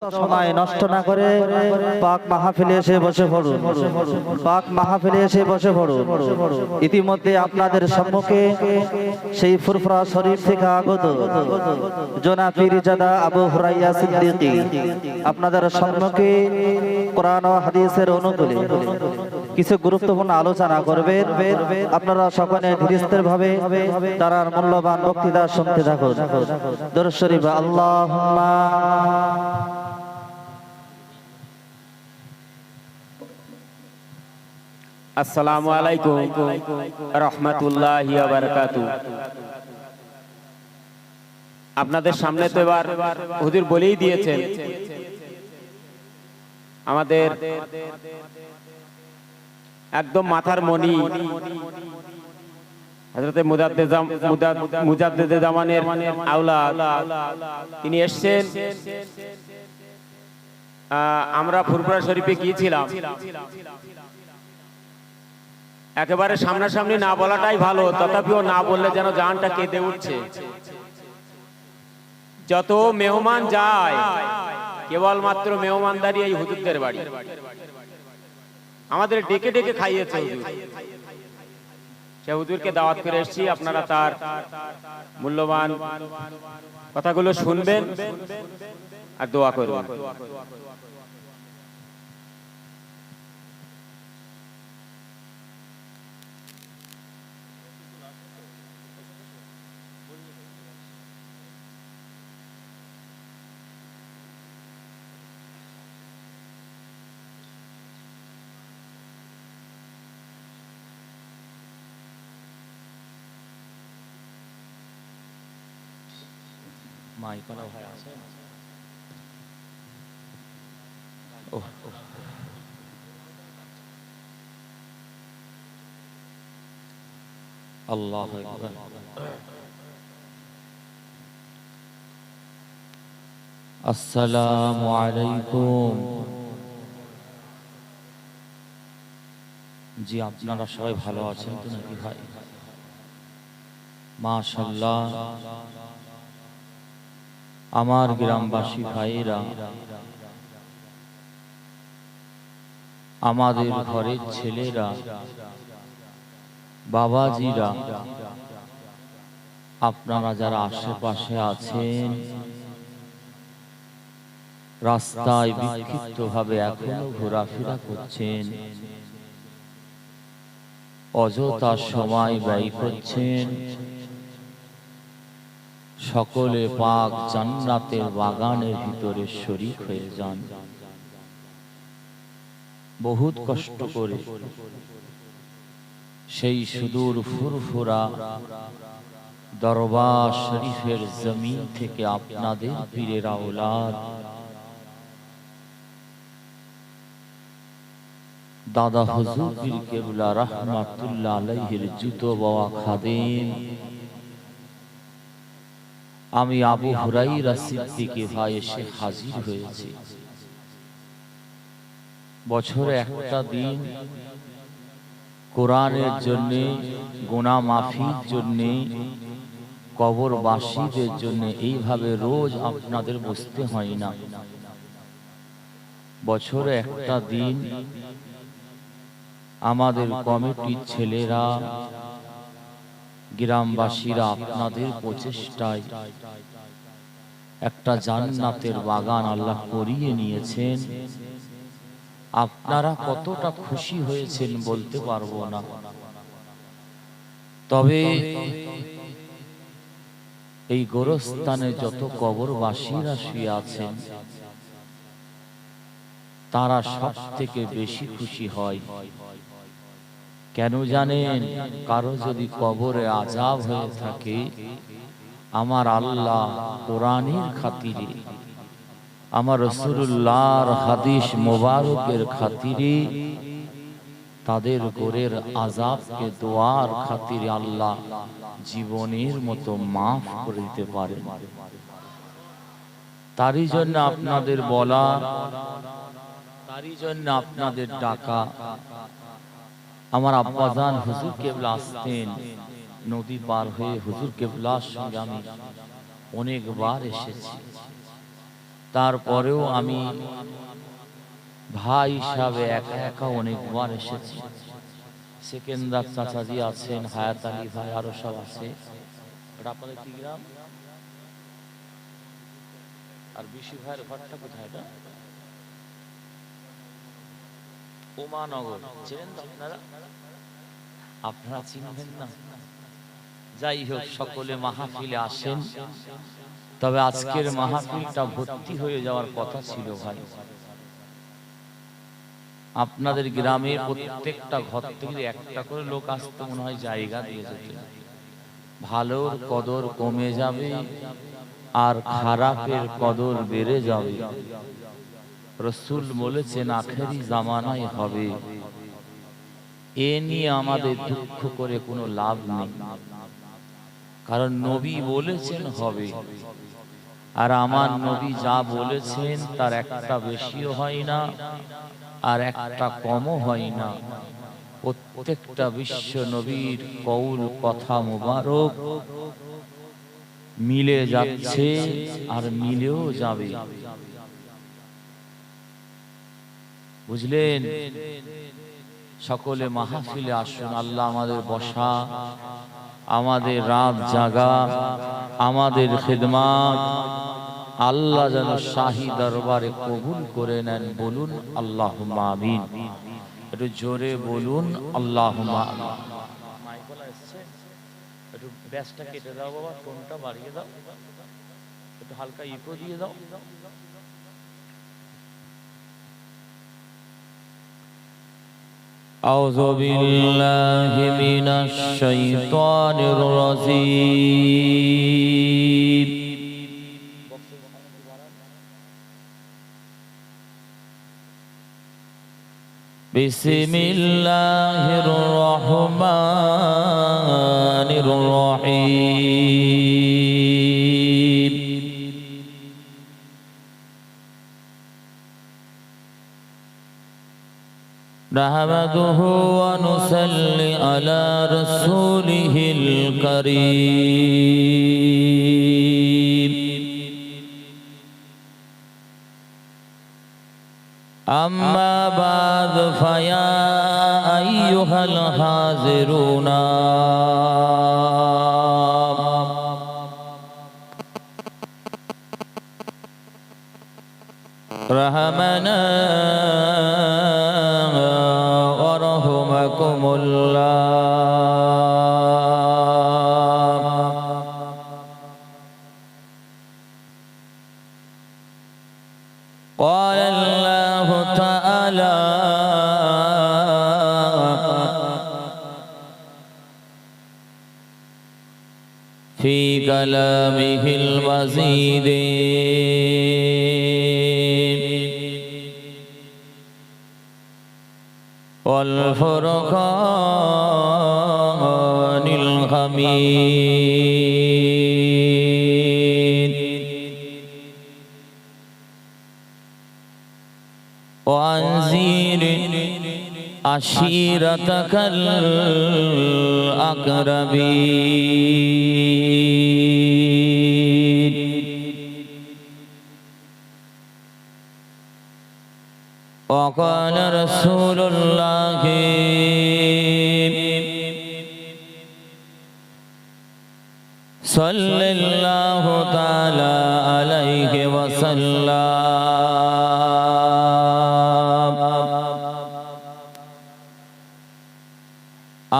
সময় নষ্ট না করে পাক মাহফিলে এসে বসে পড়ুন। পাক মাহফিলে এসে বসে পড়ুন। ইতিমধ্যে আপনাদের সম্মুখে সেই ফুরফুরা শরীফ থেকে আগত জনাব পীরজাদা আবু হুরাইয়া সিদ্দিকী আপনাদের সম্মুখে কোরআন ও হাদিসের অনুকূলে কিছু গুরুত্বপূর্ণ আলোচনা করবেন। আপনারা সকলে ধীরস্থির ভাবে তার মূল্যবান বক্তৃতা শুনতে থাকুন। দরুদ শরীফ আল্লাহুম্মা আসসালামু আলাইকুম রাহমাতুল্লাহি ওয়া বারাকাতুহু। আপনাদের সামনে তো এবার হুজুর বলেই দিয়েছেন, আমাদের একদম মাথার মণি হযরতে মুজাদ্দিদে জামানের আওলাদ তিনি এসেছেন। আমরা ফুরফুরা শরীফে গিয়েছিলাম, একেবারে সামনাসামনি না বলাটাই ভালো, তথাপিও না বললে যেন জানটা কেঁদে উঠছে। যত মেহমান যায় কেবলমাত্র মেহমানদারি এই হুজুরদের বাড়ি। আমাদের ডেকে ডেকে খাইয়েছে হুজুর, সে হুজুরকে দাওয়াত করে এসেছি। আপনারা তার মূল্যবান কথাগুলো শুনবেন আর দোয়া করবেন। মাইকলা ভাই আছে? আল্লাহু আকবার। আসসালামু আলাইকুম। জি, আপনারা সবাই ভালো আছেন তো নাকি ভাই? মাশাআল্লাহ, আমার গ্রামবাসী ভাইরা, আমাদের ঘরের ছেলেরা, বাবাজিরা, আপনারা যারা আশেপাশে আছেন, রাস্তায় বিক্ষিপ্ত ভাবে এখনো ঘোরাফেরা করছেন, অযথা সময় ব্যয় করছেন, সকলে পাক জান্নাতের বাগানের ভিতরে শরীক হয়ে যান। বহুত কষ্ট করে সেই সুদূর ফুরফুরা দরবার শরীফের জমিন থেকে আপনাদের পীরের আওলাদ দাদা হুজুর পীর কেবলা রাহমাতুল্লাহ আলাইহির জুতো বাওয়া খাদেম আমি আবু হুরাইরা সিদ্দিকী ভাই এসে হাজির হয়েছি। বছরে একটা দিন কোরআনের জন্য, গুনাহ মাফির জন্য, কবরবাসীদের জন্য এইভাবে রোজ আপনাদের বসতে হয় না। বছরে একটা দিন আমাদের কমিটির ছেলেরা, গ্রামবাসীরা আপনাদের প্রচেষ্টায় একটা জান্নাতের বাগান আল্লাহ করিয়ে নিয়েছেন। আপনারা কতটা খুশি হয়েছেন বলতে পারবো না। তবে এই গোরস্থানে যত কবরবাসীরা শুয়ে আছেন, তারা সব থেকে বেশি খুশি হয়। কেন জানেন? কারো যদি কবরে আযাব হয়ে থাকে, আমার আল্লাহ কোরআনের খাতিরে, আমার রাসূলুল্লাহর হাদিস মোবারকের খাতিরে তাদের গোরের আযাবকে দোয়ার খাতিরে আল্লাহ জীবনের মতো মাফ করে দিতে পারেন। তারই জন্য আপনাদের বলা, তারই জন্য আপনাদের ডাকা। আমার আব্বাজান হুজুর কেবলা আসতেন, নদী পার হয়ে হুজুর কেবলার সঙ্গে আমি অনেকবার এসেছি। তারপরেও আমি ভাই হিসাবে একা একা অনেকবার এসেছি। সেকেন্দার চাচাজি আছেন, হায়াত আলী ভাই, আরো সব আছে। এটা আপনাদের কি গ্রাম? আর বিশি ভাইয়ের ঘরটা কোথায়? এটা উমানগর। চেনেন তো আপনারা? আপনারা চিনবেন না। যাই হোক, সকলে মাহফিলে আসেন। তবে আজকের মাহফিলটা ভর্তি হয়ে যাওয়ার কথা ছিল ভাই। আপনাদের গ্রামে প্রত্যেকটা ঘর থেকে একটা করে লোক আসতে মনে হয় জায়গা দিয়ে যেত। ভালোর কদর কমে যাবে আর খারাপের কদর বেড়ে যাবে। রাসূল বলেছেন আখেরি জামানায় হবে। এ নিয়ে আমাদের দুঃখ করে কোনো লাভ নেই, কারণ নবী বলেছেন হবে। আর আমার নবী যা বলেছেন তার একটা বেশিও হয় না আর একটা কমও হয় না। প্রত্যেকটা বিশ্ব নবীর কওল কথা মোবারক মিলে যাচ্ছে আর মিলেও যাবে। বুঝলেন? সকলে মাহফিলে আসুন। আল্লাহ আমাদের বসা, আমাদের রাত জাগা, আমাদের খিদমাত আল্লাহ যেন শাহী দরবারে কবুল করে নেন। বলুন আল্লাহুম্মা আমিন। একটু জোরে বলুন আল্লাহুম্মা আমিন। মাইকলা এসেছে, একটু ব্যাসটা কেটে দাও বাবা, টোনটা বাড়িয়ে দাও, একটু হালকা ইকো দিয়ে দাও। أعوذ بالله من الشيطان الرجيم. بسم الله الرحمن الرحيم. نحمده ونصلي على رسوله الكريم. أما بعد فيا أيها الحاضرون رحمنا ورحمكم الله. قال الله تعالى في كلامه المجيد والفرقان الحميد وأنذر عشيرتك الأقربين. وقال رسول الله صلى الله تعالى عليه وسلم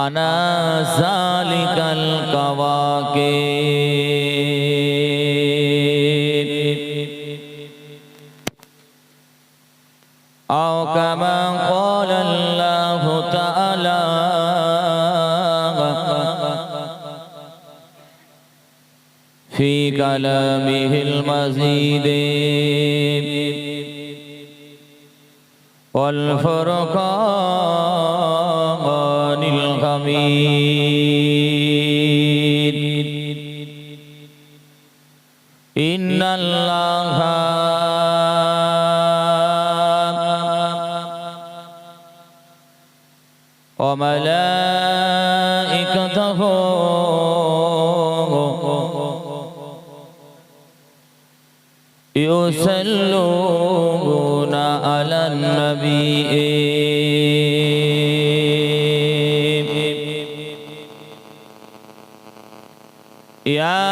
أنا ذلك الكواكب أو كما قال الله تعالى في كلامه المجيد والفرقان الحميد. إن الله وملائكته يصلون على النبي يا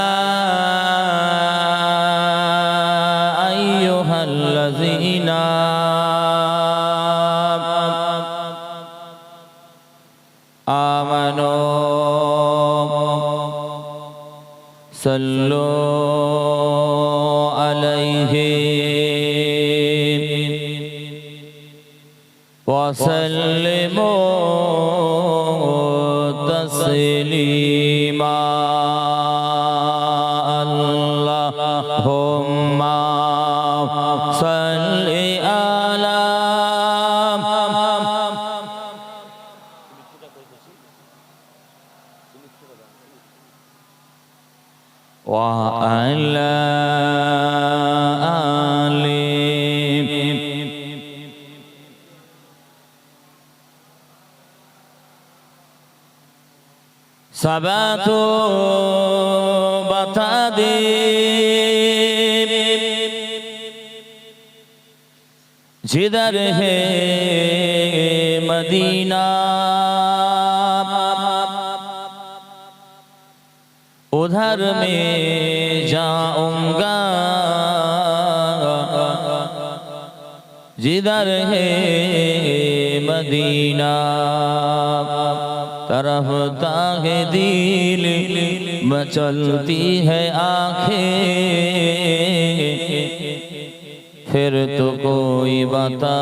أيها الذين آمنوا صلوا عليه وسلموا تسليما اللهم صل على وعلى آله سبات بتا دے जिधर है मदीना उधर में जाऊंगा जिधर है मदीना तरफ तागे दिल मचलती है आंखें फिर तो कोई बता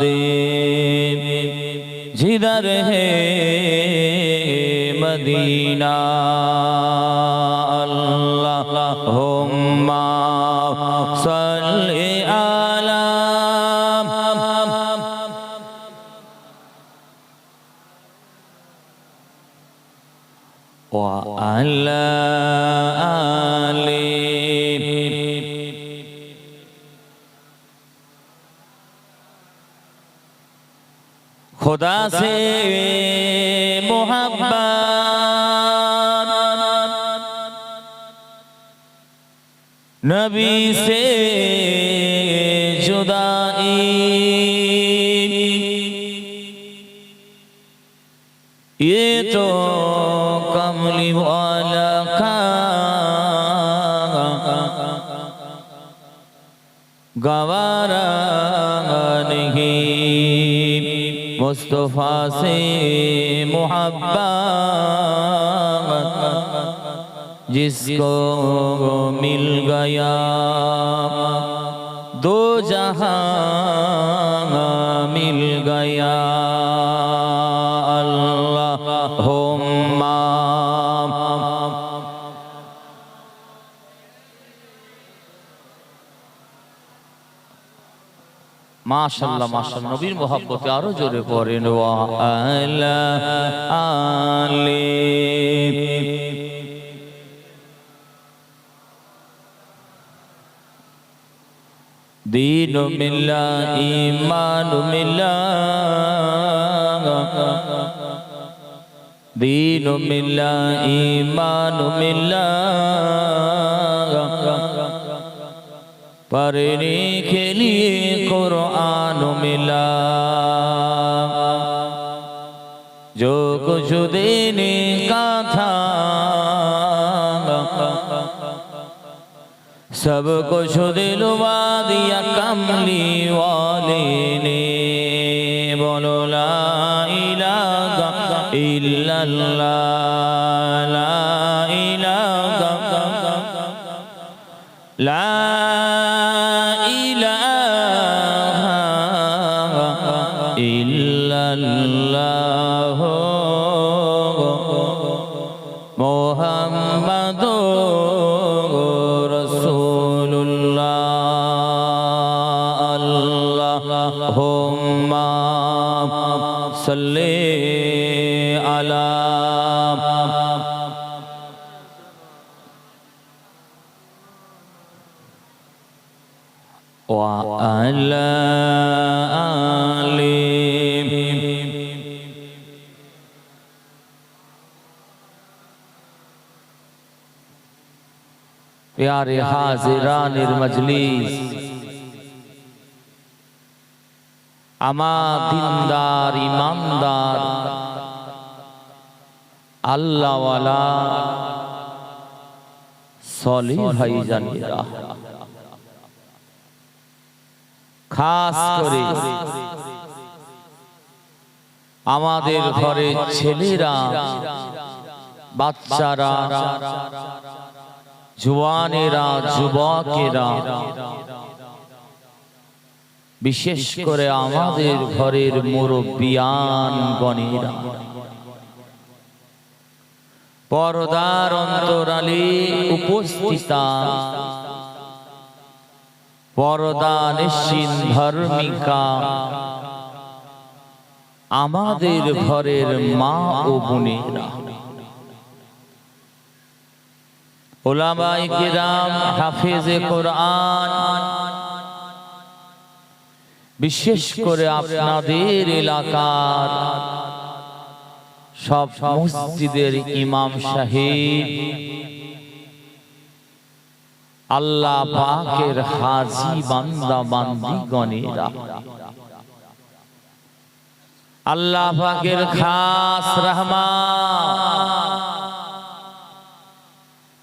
दे जिधर है मदीना अल्लाहुम्मा सल्ली अला व अला आली खुदा से मोहब्बत नबी से जुदाई ये तो कमली वाला का गवारा नहीं मुस्तफा से मोहब्बत जिसको मिल गया दो जहां मिल गया अल्लाहुम्मा माशाल्लाह माशाल्लाह नबीर मोहब्बत आरो जोरे पड़ेन व अला आली दीन मिल्ला ईमान मिल्ला दीन मिल्ला ईमान मिल्ला पढ़ने के लिए कुरान मिला जो कुछ देने का था सब कुछ दिलवा दिया कमली वाले ने बोलो ला इलाहा इल्लल्लाह ला इलाहा ला इल्लल्लाह मुहम्मदुर रसूलुल्लाह अल्लाहुम्मा सल्ली अला व अला आली प्यारे हाजिरानिर मजलिस आमा दीनदार ईमानदार अल्लाह वाला सॉलिह भाईजानेरा खास करे আমাদের ঘরে ছেলেরা বাচ্চারা জওয়ানেরা যুবকেরা বিশেষ করে আমাদের ঘরের মুরব্বিয়ান গণেরা পর্দার অন্তরালে উপস্থিতা পর্দা নিশ্চিন ধার্মিকা আমাদের ঘরের মা ও বোনেরা উলামায়ে কিরাম হাফেজে কোরআন বিশেষ করে আপনাদের এলাকার সব মসজিদের ইমাম সাহেব আল্লাহ পাকের হাজী বান্দা বান্দীগণেরা আল্লাহ পাকের খাস রহমত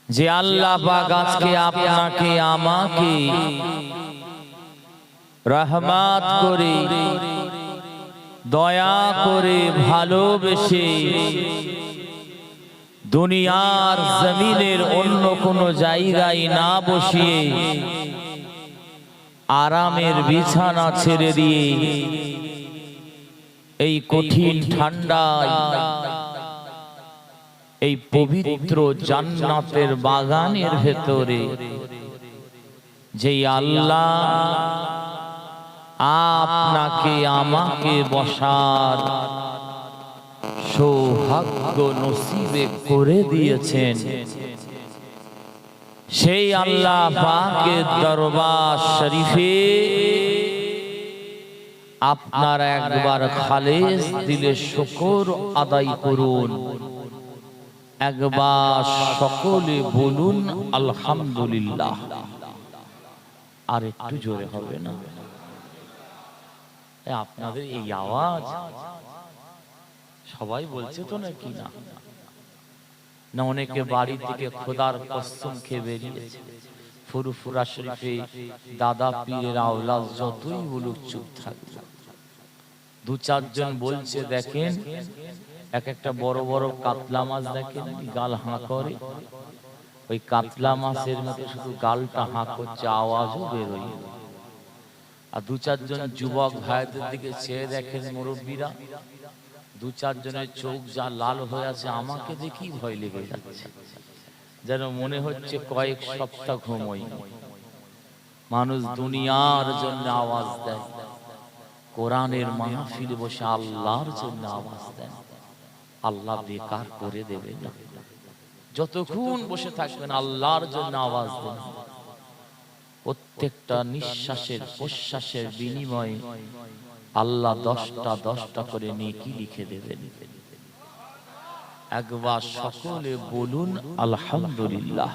যে আল্লাহ পাক আজকে আপনাকে আমাকে রহমত করে দয়া করে ভালোবেসে দুনিয়ার জমিনের অন্য কোনো জায়গায় না বসিয়ে আরামের বিছানা ছেড়ে দিয়ে এই কঠিন ঠান্ডায় এই পবিত্র জান্নাতের বাগানের ভেতরে যে আল্লাহ আপনাকে আমাকে বসার সৌভাগ্য নসিবে করে দিয়েছেন সেই আল্লাহ পাকের দরবার শরীফে আপনারা একবার খালেস দিলে শুকর আদায় করুন একবার সকলে বলুন আলহামদুলিল্লাহ আর একটু জোরে হবে না আপনাদের এই আওয়াজ সবাই বলছে তো নাকি না না অনেকে বাড়ি থেকে খোদার কসম খেয়ে বেরিয়েছে ফুরফুরা শরীফে দাদা পীরের আওলাদ যতই বলুক চুপ থাকবে দু চারজন বলছে দেখেন এক একটা বড় বড় কাতলা মাছ দেখেন গাল হাঁ করে ওই কাতলা মাছের মতো শুধু গালটা হাঁ করছে আওয়াজও বেরোয় আর দু চারজন যুবক ভাইদের দিকে চেয়ে দেখেন মুরব্বীরা দু চারজনের চোখ যা লাল হয়ে আছে আমাকে দেখি ভয় লেগে যাচ্ছে যেন মনে হচ্ছে কয়েক সপ্তাহ ঘুমোই মানুষ দুনিয়ার জন্য আওয়াজ দেয় কোরআনের মাহফিলে বসে আল্লাহর জন্য আওয়াজ দেন আল্লাহ বেকার করে দেবে না যতক্ষণ বসে থাকবেন আল্লাহর জন্য আওয়াজ দেন প্রত্যেকটা নিঃশ্বাসের প্রশ্বাসের বিনিময়ে আল্লাহ 10টা করে নেকি লিখে দেবেন একবার সকলে বলুন আলহামদুলিল্লাহ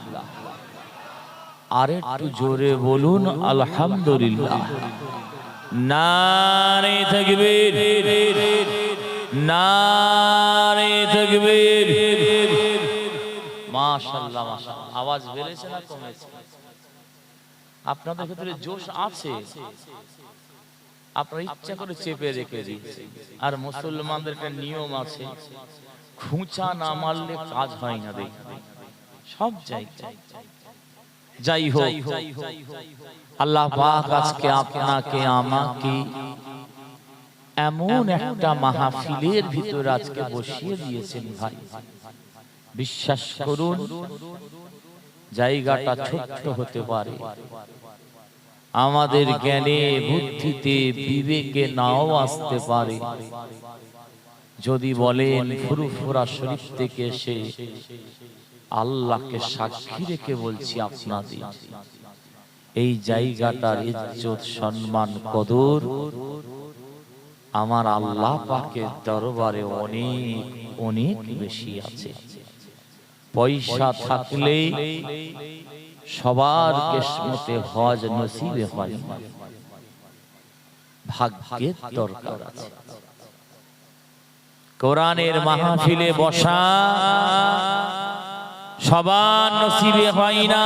আর একটু জোরে বলুন আলহামদুলিল্লাহ নারে তাকবীর নারে তাকবীর মাশাআল্লাহ মাশাআল্লাহ আওয়াজ বেড়েছে না কমেছে আপনাদের ভিতরে জোশ আছে আপনারা ইচ্ছা করে চেপে রেখে দিয়েছেন আর মুসলমানদের একটা নিয়ম আছে খুঁচা না মারলে কাজ হয় না দেখবে সব জায়গায় যাই হোক আল্লাহ পাক আজকে আপনাকে আমাকে এমন একটা মাহফিলের ভিতর আজকে বসিয়ে দিয়েছেন ভাই বিশ্বাস করুন জায়গাটা ছোট্ট হতে পারে আমাদের জ্ঞানে বুদ্ধিতে বিবেকে নাও আসতে পারে যদি বলেন ফুরফুরা শরীফ থেকে এসে আল্লাহকে সাক্ষী রেখে বলছি আপনাদের এই জায়গাটার ইজ্জত সম্মান কদর আমার আল্লাহ পাকের দরবারে অনেক অনেক বেশি আছে পয়সা থাকলে সবার কিসমতে হজ নসিবে হয় না, ভাগ্যের দরকার আছে। কোরআনের মাহফিলে বসা সবার নসিবে হয় না,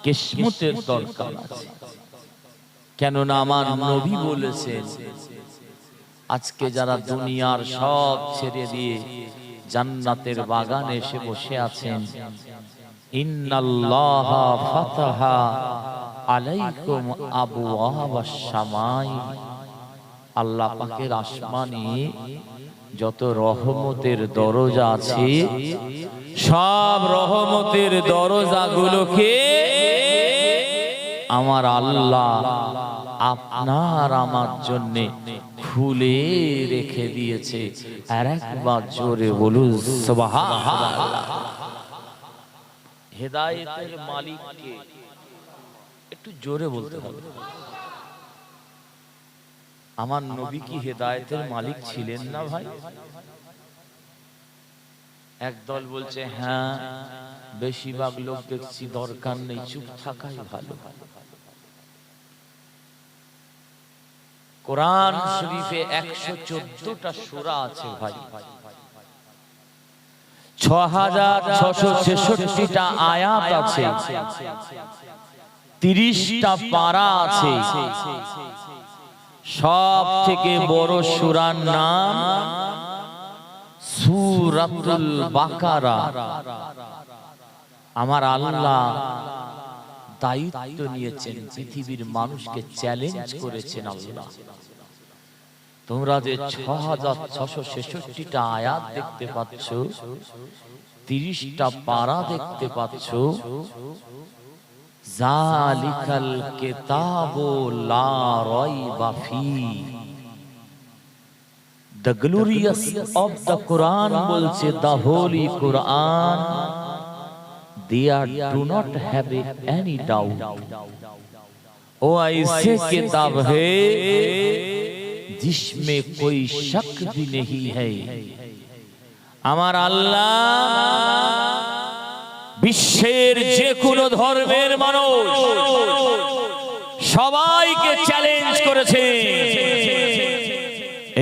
কিসমতের দরকার আছে। কেননা আমার নবী বলেছেন, আজকে যারা দুনিয়ার সব ছেড়ে দিয়ে জান্নাতের বাগানে এসে বসে আছেন, ইন্নাল্লাহা ফাতাহা আলাইকুম আবওয়াবাস সামাই, আল্লাহ পাকের আসমানে যত রহমতের দরজা আছে, সব রহমতের দরজাগুলোকে আমার আল্লাহ আপনার আমার জন্য খুলে রেখে দিয়েছে। আর একবার জোরে বলুন সুবহানাল্লাহ। হেদায়েতের মালিককে একটু জোরে বলতে হবে। আমার নবী কি হেদায়েতের মালিক ছিলেন না ভাই? একদল বলছে হ্যাঁ, বেশিরভাগ লোক দেখছি দরকার নেই, চুপ থাকাই ভালো। কোরআন শরীফে 114টা সূরা আছে ভাই, 6666টা আয়াত আছে, 30টা পারা আছে। সব থেকে বড় সূরার নাম সূরাতুল বাকারা। আমার আল্লাহ দায়িত্ব নিয়েছেন, পৃথিবীর মানুষকে চ্যালেঞ্জ করেছেন। আল্লাহ, তোমরা যে 6666টা আয়াত দেখতে পাচ্ছ, 30টা পারা দেখতে পাচ্ছ, জালিকাল কিতাবু লা রাইবা ফি, the glorious of the Quran বলছে, the holy Quran, there do not have any doubt, वो ऐसे किताब है जिसमें कोई शक भी नहीं है। আমার আল্লাহ বিশ্বের যে কোনো ধর্মের মানুষ সবাইকে চ্যালেঞ্জ করেছে।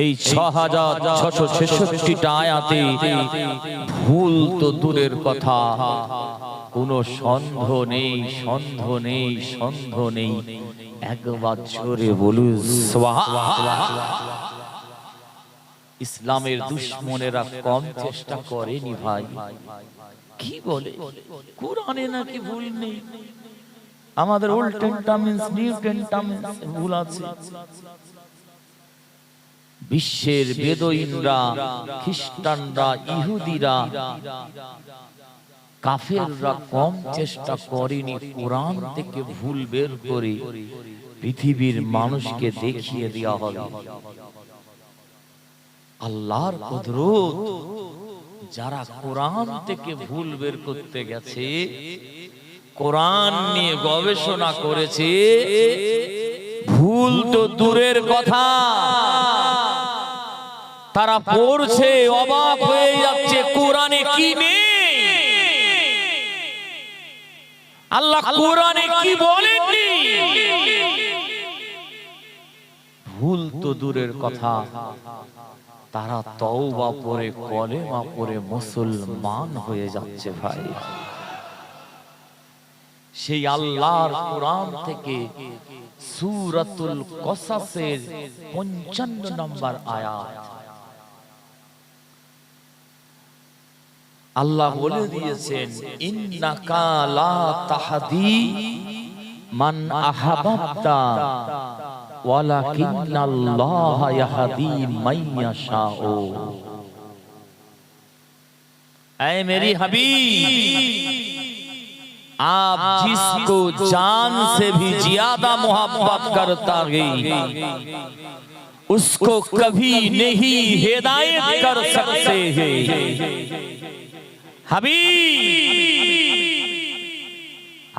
এই 6666টা আয়াতে ভুল তো দূরের কথা, কোনো সন্দেহ নেই, সন্দেহ নেই, সন্দেহ নেই। একবার জোরে বলুন সুবহানাল্লাহ। ইসলামের দুশমনেরা কম চেষ্টা করেনি ভাই। কি বলে কোরআনে নাকি ভুল নেই, আমাদের ওল্ড টেস্টামেন্ট নিউ টেস্টামেন্ট ভুল আছে। বিশ্বের বেদুইনরা, খ্রিস্টানরা, ইহুদিরা, কাফেররা কম চেষ্টা করেনি কোরআন থেকে ভুল বের করে পৃথিবীর মানুষকে দেখিয়ে দেওয়া হবে। আল্লাহর কুদরত, যারা কোরআন থেকে ভুল বের করতে গেছে, কোরআন নিয়ে গবেষণা করেছে, ভুল তো দূরের কথা, তারা পড়ছে অবাক হয়ে যাচ্ছে কোরআনে কি নেই, আল্লাহ কোরআনে কি বলেননি। ভুল তো দূরের কথা, তারা তওবা পড়ে কলেমা পড়ে মুসলমান হয়ে যাচ্ছে ভাই। সেই আল্লাহর কোরআন থেকে সূরাতুল কসাসের 55 নম্বর আয়াত আল্লাহ বলে দিয়েছেন, ইন্নাকা লা তাহদি মান আহাবাবতা ওয়ালাকিন্নাল্লাহ ইয়াহদি মান ইয়াশাউ। ऐ मेरी हबीब, आप जिसको जान से भी ज्यादा मोहब्बत करता है, उसको कभी नहीं हिदायत कर सकते हैं।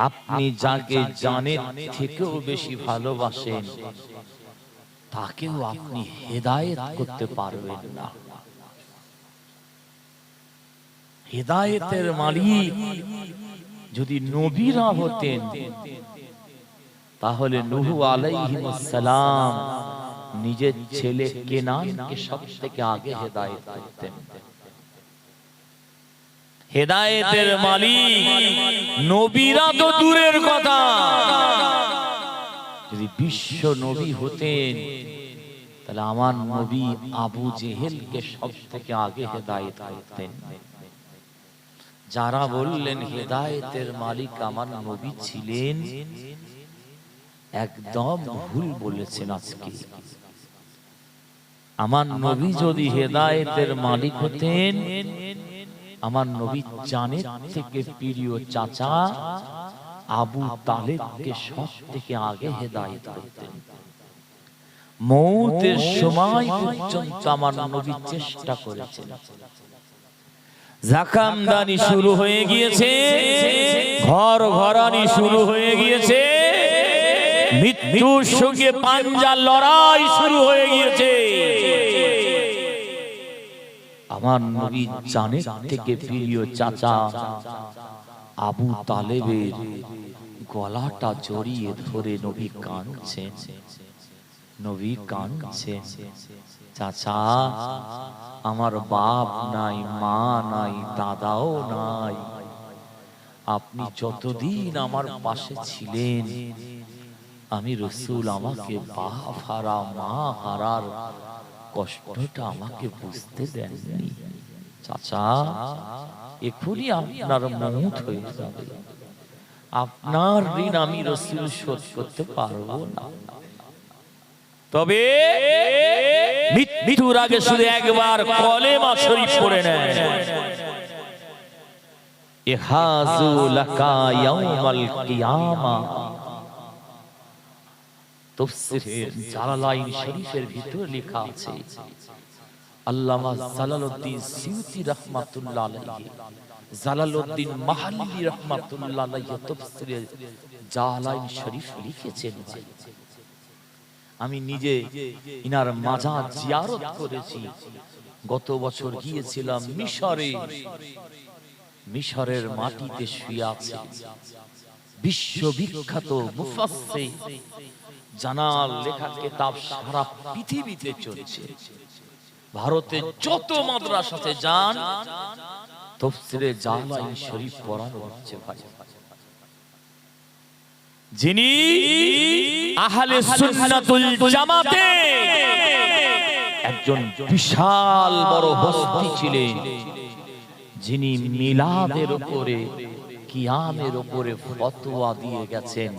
আপনি যাকে জানের থেকেও বেশি ভালোবাসেন, তাকেও আপনি হেদায়েত করতে পারবেন না। হেদায়েতের মালিক যদি নবীরা হতেন তাহলে নূহ আলাইহিস সালাম নিজের ছেলে কেনানকে সবথেকে আগে হেদায়েত করতেন। হেদায়েতের মালিক নবীরা তো দূরের কথা, যদি বিশ্ব নবী হতেন তাহলে আমার নবী আবু জেহেলকে সবথেকে আগে হেদায়েত করতেন। যারা বললেন হেদায়েতের মালিক আমার নবী ছিলেন, একদম ভুল বলেছেন। আজকে আমার নবী যদি হেদায়েতের মালিক হতেন, আমার নবী জানের থেকে প্রিয় চাচা আবু তালেবকে সবথেকে আগে হেদায়েত করতেন। মৌতের সময় পর্যন্ত আমার নবী চেষ্টা করেছেন। জাকামদানি শুরু হয়ে গিয়েছে, ঘর ঘরানি শুরু হয়ে গিয়েছে, মৃত্যুর সঙ্গে পাঞ্জা লড়াই শুরু হয়ে গিয়েছে। আমার নবী জানের থেকে প্রিয় চাচা আবু তালেবের গলাটা জড়িয়ে ধরে নবী কাঁদছেন। নবী কাঁদছেন, চাচা আমার বাপ নাই, মা নাই, দাদাও নাই, আপনি যতদিন আমার পাশে ছিলেন আমি রাসূল আমাকে বাপ হারা মা হারার কষ্টটা আমাকে বুঝতে দেননি। চাচা এখনই আপনার মউত হয়ে যাবে, আপনার ঋণ আমি রাসূল শোধ করতে পারবো না। তবে মৃত্যুর আগে শুধু একবার কলেমা শরীফ পড়ে নেন, ইহাযু লাকা ইয়াউমাল কিয়ামা। তাফসীরের জালালাইন শরীফের ভিতর লেখা আছে, আল্লামা জালালউদ্দিন সিউতি রাহমাতুল্লাহ আলাইহি, জালালউদ্দিন মাহাল্লি রাহমাতুল্লাহ আলাইহি তাফসীরে জালালাইন শরীফ লিখেছেন। আমি নিজে ইনার মাজার জিয়ারত করেছি। গত বছর গিয়েছিলাম মিশরে, মিশরের মাটিতে শুয়ে আছে বিশ্ববিখ্যাত মুফাসসির, জানাল লেখা কিতাব সারা পৃথিবীতে চলছে। ভারতে যত মাদ্রাসাতে যান তাফসীরে জালালাইন শরীফ পড়ানো হচ্ছে। ভাই, যিনি আহলে সুন্নাতুল জামাতে একজন বিশাল বড় হস্তি ছিলেন, যিনি মিলাদের উপরে কিয়ামের উপরে ফতোয়া দিয়ে গেছেন।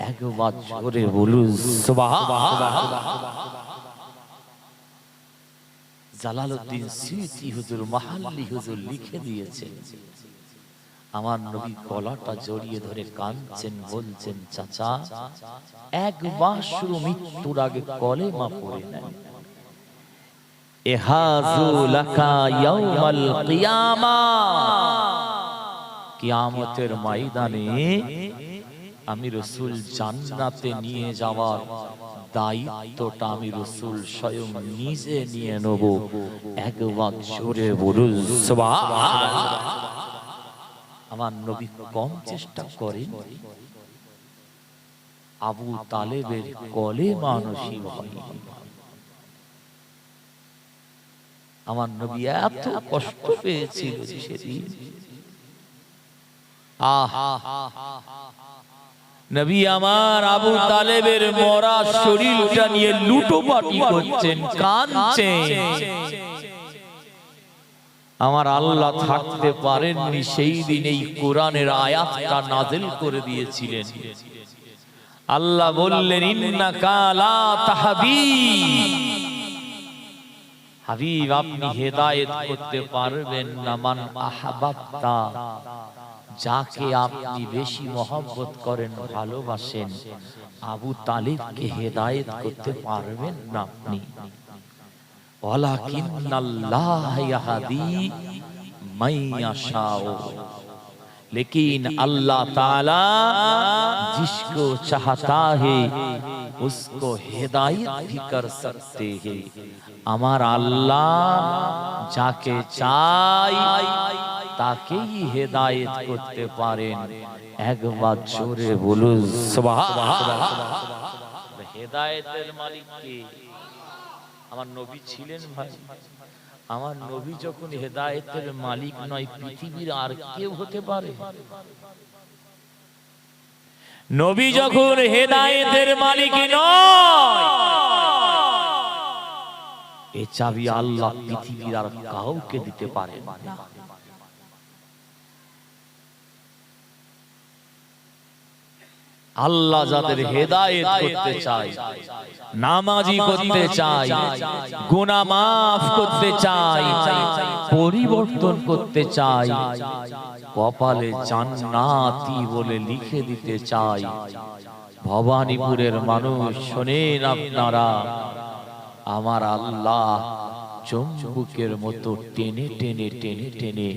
একবার জোরে বলুন সুবহানাল্লাহ। জালালউদ্দিন সিউতি হুজুর মাহাল্লি হুজুর লিখে দিয়েছেন, আমার নবী গলাটা জড়িয়ে ধরে কাঁদছেন, বলছেন চাচা একবার শুধু মৃত্যুর আগে কলেমা পড়ে নেন, ইহাযু লাকা ইয়াউমাল কিয়ামা। কিয়ামতের ময়দানে আমি রাসূল জান্নাতে নিয়ে যাওয়ার দায়িত্বটা আমি রাসূল স্বয়ং নিজে নিয়ে নেব। একবার জোরে বলুন সুবহানাল্লাহ। আমার নবী কম চেষ্টা করেন আবু তালেবের কলেমা নসিব হয়নি। আমার নবী এত কষ্ট পেয়েছিল সেদিন। নবী আমার আবু তালেবের মরা শরীরটা নিয়ে লুটোপাটি করছেন, কাঁদছেন। আমার আল্লাহ থাকতে পারেননি সেই দিন এই কোরআনের আয়াতটা নাযিল করে দিয়েছিলেন। আল্লাহ বললেন ইন্নাকা লা তাহদি, হাবিব আপনি হেদায়েত করতে পারবেন না মান আহাবাতা, যাকে আপনি বেশি মহব্বত করেন ভালোবাসেন, আবু তালিবকে হেদায়েত করতে পারবেন না আপনি। ওয়ালাকিন্নাল্লাহ ইয়াহদি মাইয়াশাউ, लेकिन अल्लाह ताला जिसको चाहता है उसको हिदायत भी कर सकते हैं। हमारा अल्लाह जाके चाय তাকেই হেদায়েত করতে পারেন। একবার জোরে বলুন সুবহানাল্লাহ। হেদায়েতের মালিক কে? আমার নবী ছিলেন ভাই। আমার নবী যখন হেদায়েতের মালিক নয়, পৃথিবীর আর কেউ হতে পারে? নবী যখন হেদায়েতের মালিক নয়, এ চাবি আল্লাহ পৃথিবীর আর কাউকে দিতে পারে না। আল্লাহ যাদের হেদায়েত করতে চায়, নামাজি করতে চায়, গুনাহ মাফ করতে চায়, পরিবর্তন করতে চায়, কপালে জান্নাতি বলে লিখে দিতে চায়। ভবানীপুরের মানুষ শোনেন আপনারা, আমার আল্লাহ চুম্বকের মতো টেনে টেনে টেনে টেনে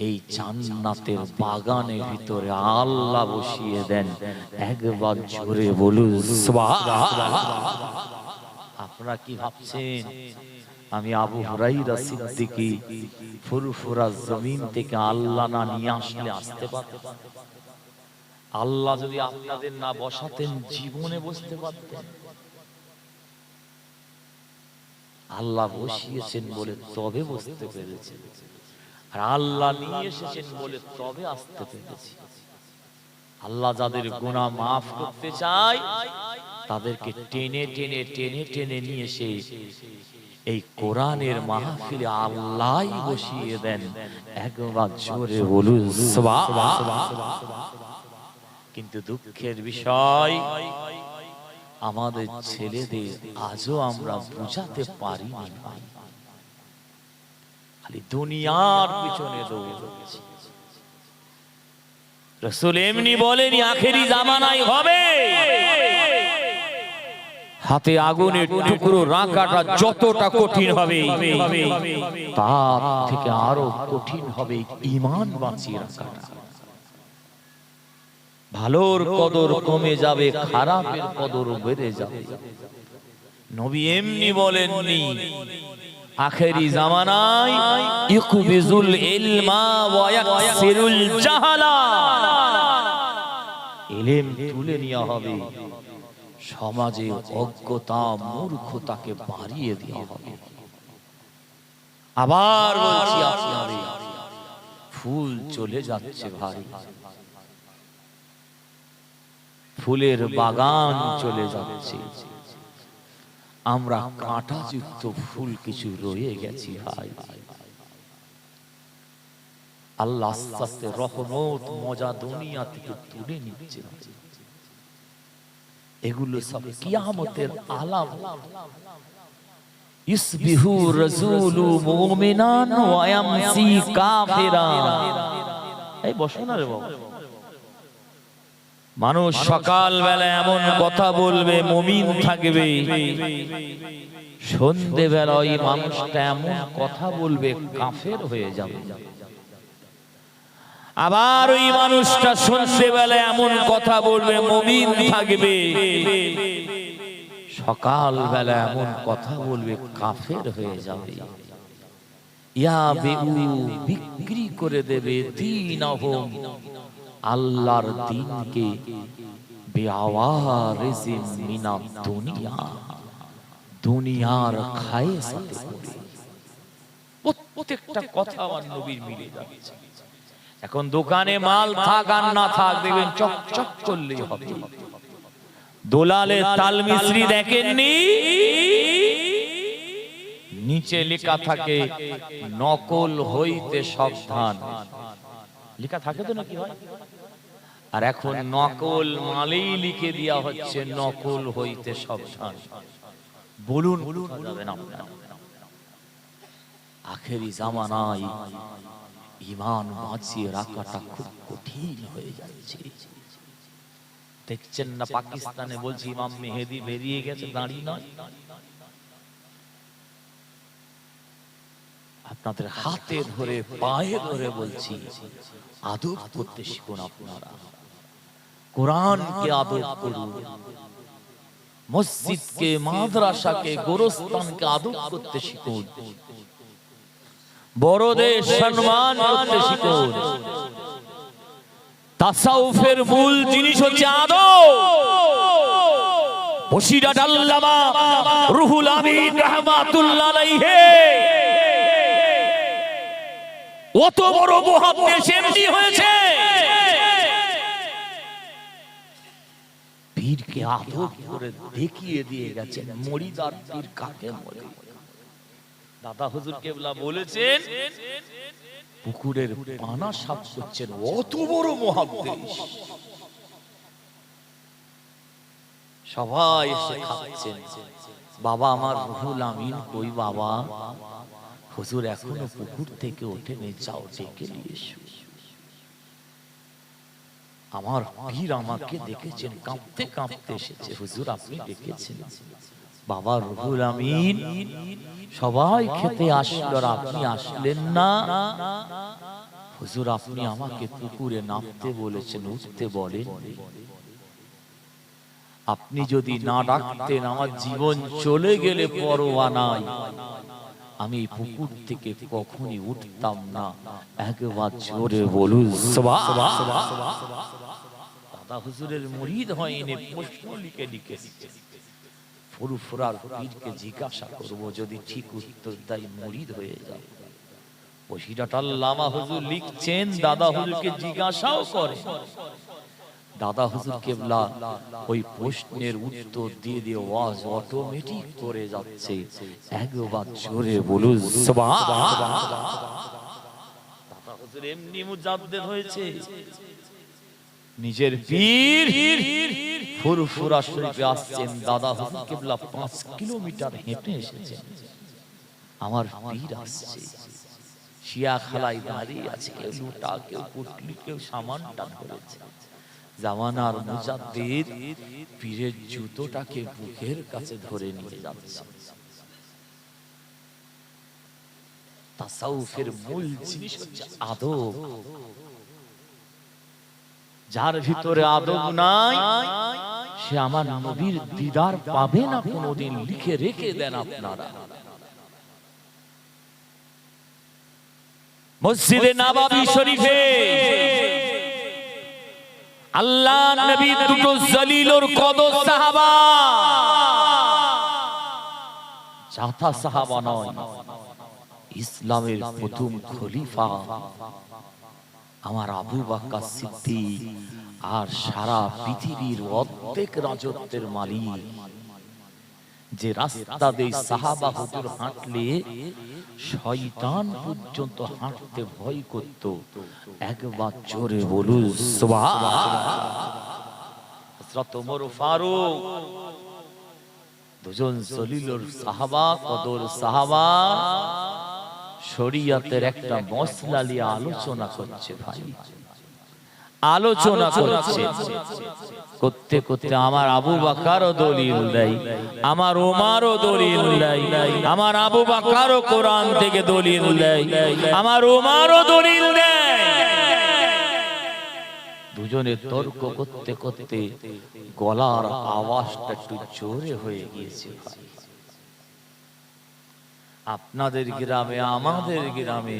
এই জান্নাতের বাগানের ভিতরে আল্লাহ বসিয়ে দেন। একবার জোরে বলুন সুবহানাল্লাহ। আপনারা কি ভাবছেন আমি আবু হুরায়রা সিদ্দিকী ফুরফুরা জমিন থেকে আল্লাহ না নিয়ে আসলে আসতে পারতেন? আল্লাহ যদি আপনাদের না বসাতেন, জীবনে বসতে পারতেন? আল্লাহ বসিয়েছেন বলে তবে বসতে পেরেছেন, আর আল্লাহ নিয়ে এসেছেন বলে তবে আসতে পেরেছি। আল্লাহ যাদের গুনাহ মাফ করতে চায়, তাদেরকে টেনে টেনে টেনে টেনে নিয়ে এসে এই কোরআনের মাহফিলে আল্লাহই বসিয়ে দেন। একবার জোরে বলুন সুবহানাল্লাহ। কিন্তু দুঃখের বিষয়, আমাদের ছেলেদের আজও আমরা বুঝাতে পারিনি। খালি দুনিয়ার পিছনে দৌড়াচ্ছি। রাসূল এমনি বলেনি আখেরি জামানায় হবে হাতে আগুনের টুকরো রাখাটা যতটা কঠিন হবে, তার থেকে আরো কঠিন হবে ঈমান বাঁচিয়ে রাখাটা। ভালোর কদর কমে যাবে, খারাপের কদর বেড়ে যাবে। নবী এমনি বলেননি আখেরি জামানায় ইকুবিজুল ইলমা ওয়া ইয়াকসিরুল জাহালা, ইলম তুলে নেওয়া হবে, সমাজে অজ্ঞতা মূর্খতাকে বাড়িয়ে দেওয়া হবে। আবার বলছি আপনাদের, ফুল চলে যাচ্ছে ভাই, ফুলের বাগান চলে যাচ্ছে, আমরা কাঁটাযুক্ত ফুল কিছু রয়ে গেছি ভাই। আল্লাহ আস্তে আস্তে রহমত মজা দুনিয়া থেকে তুলে নিচ্ছে। এগুলো সব কিয়ামতের আলামত। ইসবিহু রাসূলু মুমিনান ওয়া ইয়ামসি কাফিরা। এই বসো না রে বাবা। মানুষ সকাল বেলা এমন কথা বলবে, মুমিন থাকবে, সন্ধ্যে বেলা ওই মানুষটা এমন কথা বলবে, কাফের হয়ে যাবে। আবার ওই মানুষটা সন্ধ্যে বেলা এমন কথা বলবে, মুমিন থাকবে, সকাল বেলা এমন কথা বলবে, কাফের হয়ে যাবে। ইয়া বিউ, বিক্রি করে দেবে দীনহুম, আল্লাহর দ্বীনকে, বিআওয়ারিজিম মিনাদ দুনিয়া, দুনিয়ার খায়েসাতে করে। প্রত্যেকটা কথা আমার নবীর মিলে যাচ্ছে। এখন দোকানে মাল থাক আর না থাক, দেখবেন চকচক করলেই হবে। দোলালে তাল মিছরি দেখেননি, নিচে লেখা থাকে নকল হইতে সাবধান, লেখা থাকে তো নাকি হয়? আর এখন নকল মালেই লিখে দেওয়া হচ্ছে নকল হইতে সাবধান। বলুন যাবেন আপনারা, আখেরি জামানায় ঈমান বাঁচিয়ে রাখাটা খুব কঠিন হয়ে যাচ্ছে। দেখছেন না পাকিস্তানে বলছি ইমাম মেহেদী বেরিয়ে গেছে, দাঁড়িয়ে নয়। আপনাদের হাতে ধরে পায়ে ধরে বলছি, আদব করতে শিখুন। আপনারা কোরআনকে আদব করুন, মসজিদকে, মাদ্রাসাকে, গোরস্থানকে আদব করতে শিখুন। বড়দের সম্মান করতে শিখুন। তাসাউফের মূল জিনিস হচ্ছে আদব। বসিরহাট আল্লামা রুহুল আমিন রাহমাতুল্লাহ আলাইহি অত বড় মুহাদ্দিস এমনি হয়েছে, পীরকে আদব করে দেখিয়ে দিয়ে গেছেন মুরিদ আর পীর কাকে বলে। দাদা হুজুর কেবলা বলেছেন পুকুরের পানা সাফ করছেন অত বড় মুহাদ্দিস, সবাই এসে খাচ্ছেন। বাবা আমার রুহুল আমিন কই বাবা? হুজুর এখনো পুকুর থেকে ওঠেনি, যাও ডেকে নিয়ে এসো। আমার পীর আমাকে দেখেছেন কাঁপতে কাঁপতে এসেছে, হুজুর আপনি ডেকেছেন। বাবা রুহুল আমিন সবাই খেতে আসলো আর আপনি আসলেন না। হুজুর আপনি আমাকে পুকুরে নামতে বলেছেন, উঠতে বলেন। আপনি যদি না ডাকতেন আমার জীবন চলে গেলে পরোয়া নাই, আমি পুকুর থেকে কখনই উঠতাম না। একবার জোরে বলুন সুবহানাল্লাহ। দাদা হুজুরের মুরিদ হয়নি, প্রশ্ন লিখে লিখে ফুরফুরার পীরকে জিজ্ঞাসা করব, যদি ঠিক উত্তর দেয় মুরিদ হয়ে যায়। বসিরহাট আল্লামা হুজুর লিখছেন, দাদা হুজুরকে জিজ্ঞাসাও করে। দাদা হুজুর কেবলা ওই প্রশ্নের উত্তর দিয়ে দিয়ে ওয়াজ অটোমেটিক করে যাচ্ছে। একবার জোরে বলুন সুবহানাল্লাহ। দাদা হুজুর এমনি মুজাদ্দিদ হয়েছে, নিজের পীর ফুরফুরা শরীফে আসছেন। দাদা হুজুর কেবলা 5 কিলোমিটার হেঁটে এসেছেন। আমার পীর আসছে, শিয়া খালাই দাঁড়িয়ে আছে, কেউ লুটা, কেউ পুটলি, কেউ সামানটা ধরেছে। জামানার মুজাদ্দিদ পীরের জুতোটাকে বুকের কাছে ধরে নিয়ে যাচ্ছে। তাসাউফের মূল জিনিস হচ্ছে আদব। যার ভিতরে আদব নাই সে আমার নবীর দিদার পাবে না কোনোদিন, লিখে রেখে দেন আপনারা। মসজিদে নববী শরীফে আল্লাহ নবী দুটো জলিলুর কদর সাহাবা, জাথা সাহাবা নয়, ইসলামের প্রথম খলিফা আমার আবু বকর সিদ্দিক আর সারা পৃথিবীর অর্ধেক রাজত্বের মালিক, যে রাস্তা দিয়ে সাহাবা হুজুর হাঁটলে শয়তান পর্যন্ত হাঁটতে ভয় করত। একবার জোরে বলুন সুবহানাল্লাহ। হযরত ওমর ফারুক, দুজন জলিলুর সাহাবা, কদর সাহাবা, শরীয়তের একটা মসলা নিয়ে আলোচনা করছে। ভাই আলোচনা করছে, করতে করতে আমার আবু বকরও দলিল দেয়, আমার ওমরও দলিল দেয়, আমার আবু বকরও কোরআন থেকে দলিল দেয়, আমার ওমরও দলিল দেয়। দুজনে তর্ক করতে করতে গলার আওয়াজটা একটু জোরে হয়ে গিয়েছে। আপনাদের গ্রামে আমাদের গ্রামে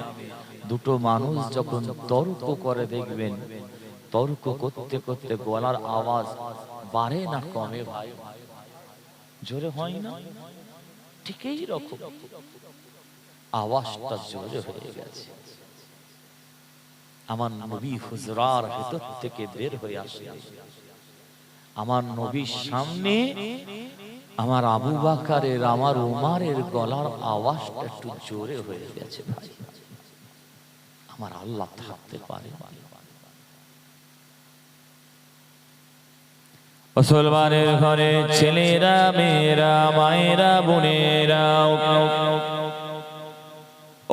দুটো মানুষ যখন তর্ক করে দেখবেন, তর্ক করতে করতে গলার আওয়াজ বাড়ে না কমে? ভাই জোরে হয় না? ঠিক এই রকম আওয়াজটা জোরে হয়ে গেছে। আমার নবী হুজরার ভিতর থেকে বের হয়ে আসে, আমার নবীর সামনে আমার আবু বকরের, আমার ওমরের গলার আওয়াজটা একটু জোরে হয়ে গেছে। ভাই আমার আল্লাহ থাকতে পারে। মুসলমানের ঘরে ছেলেরা, মেয়েরা, মায়েরা, বোনেরা,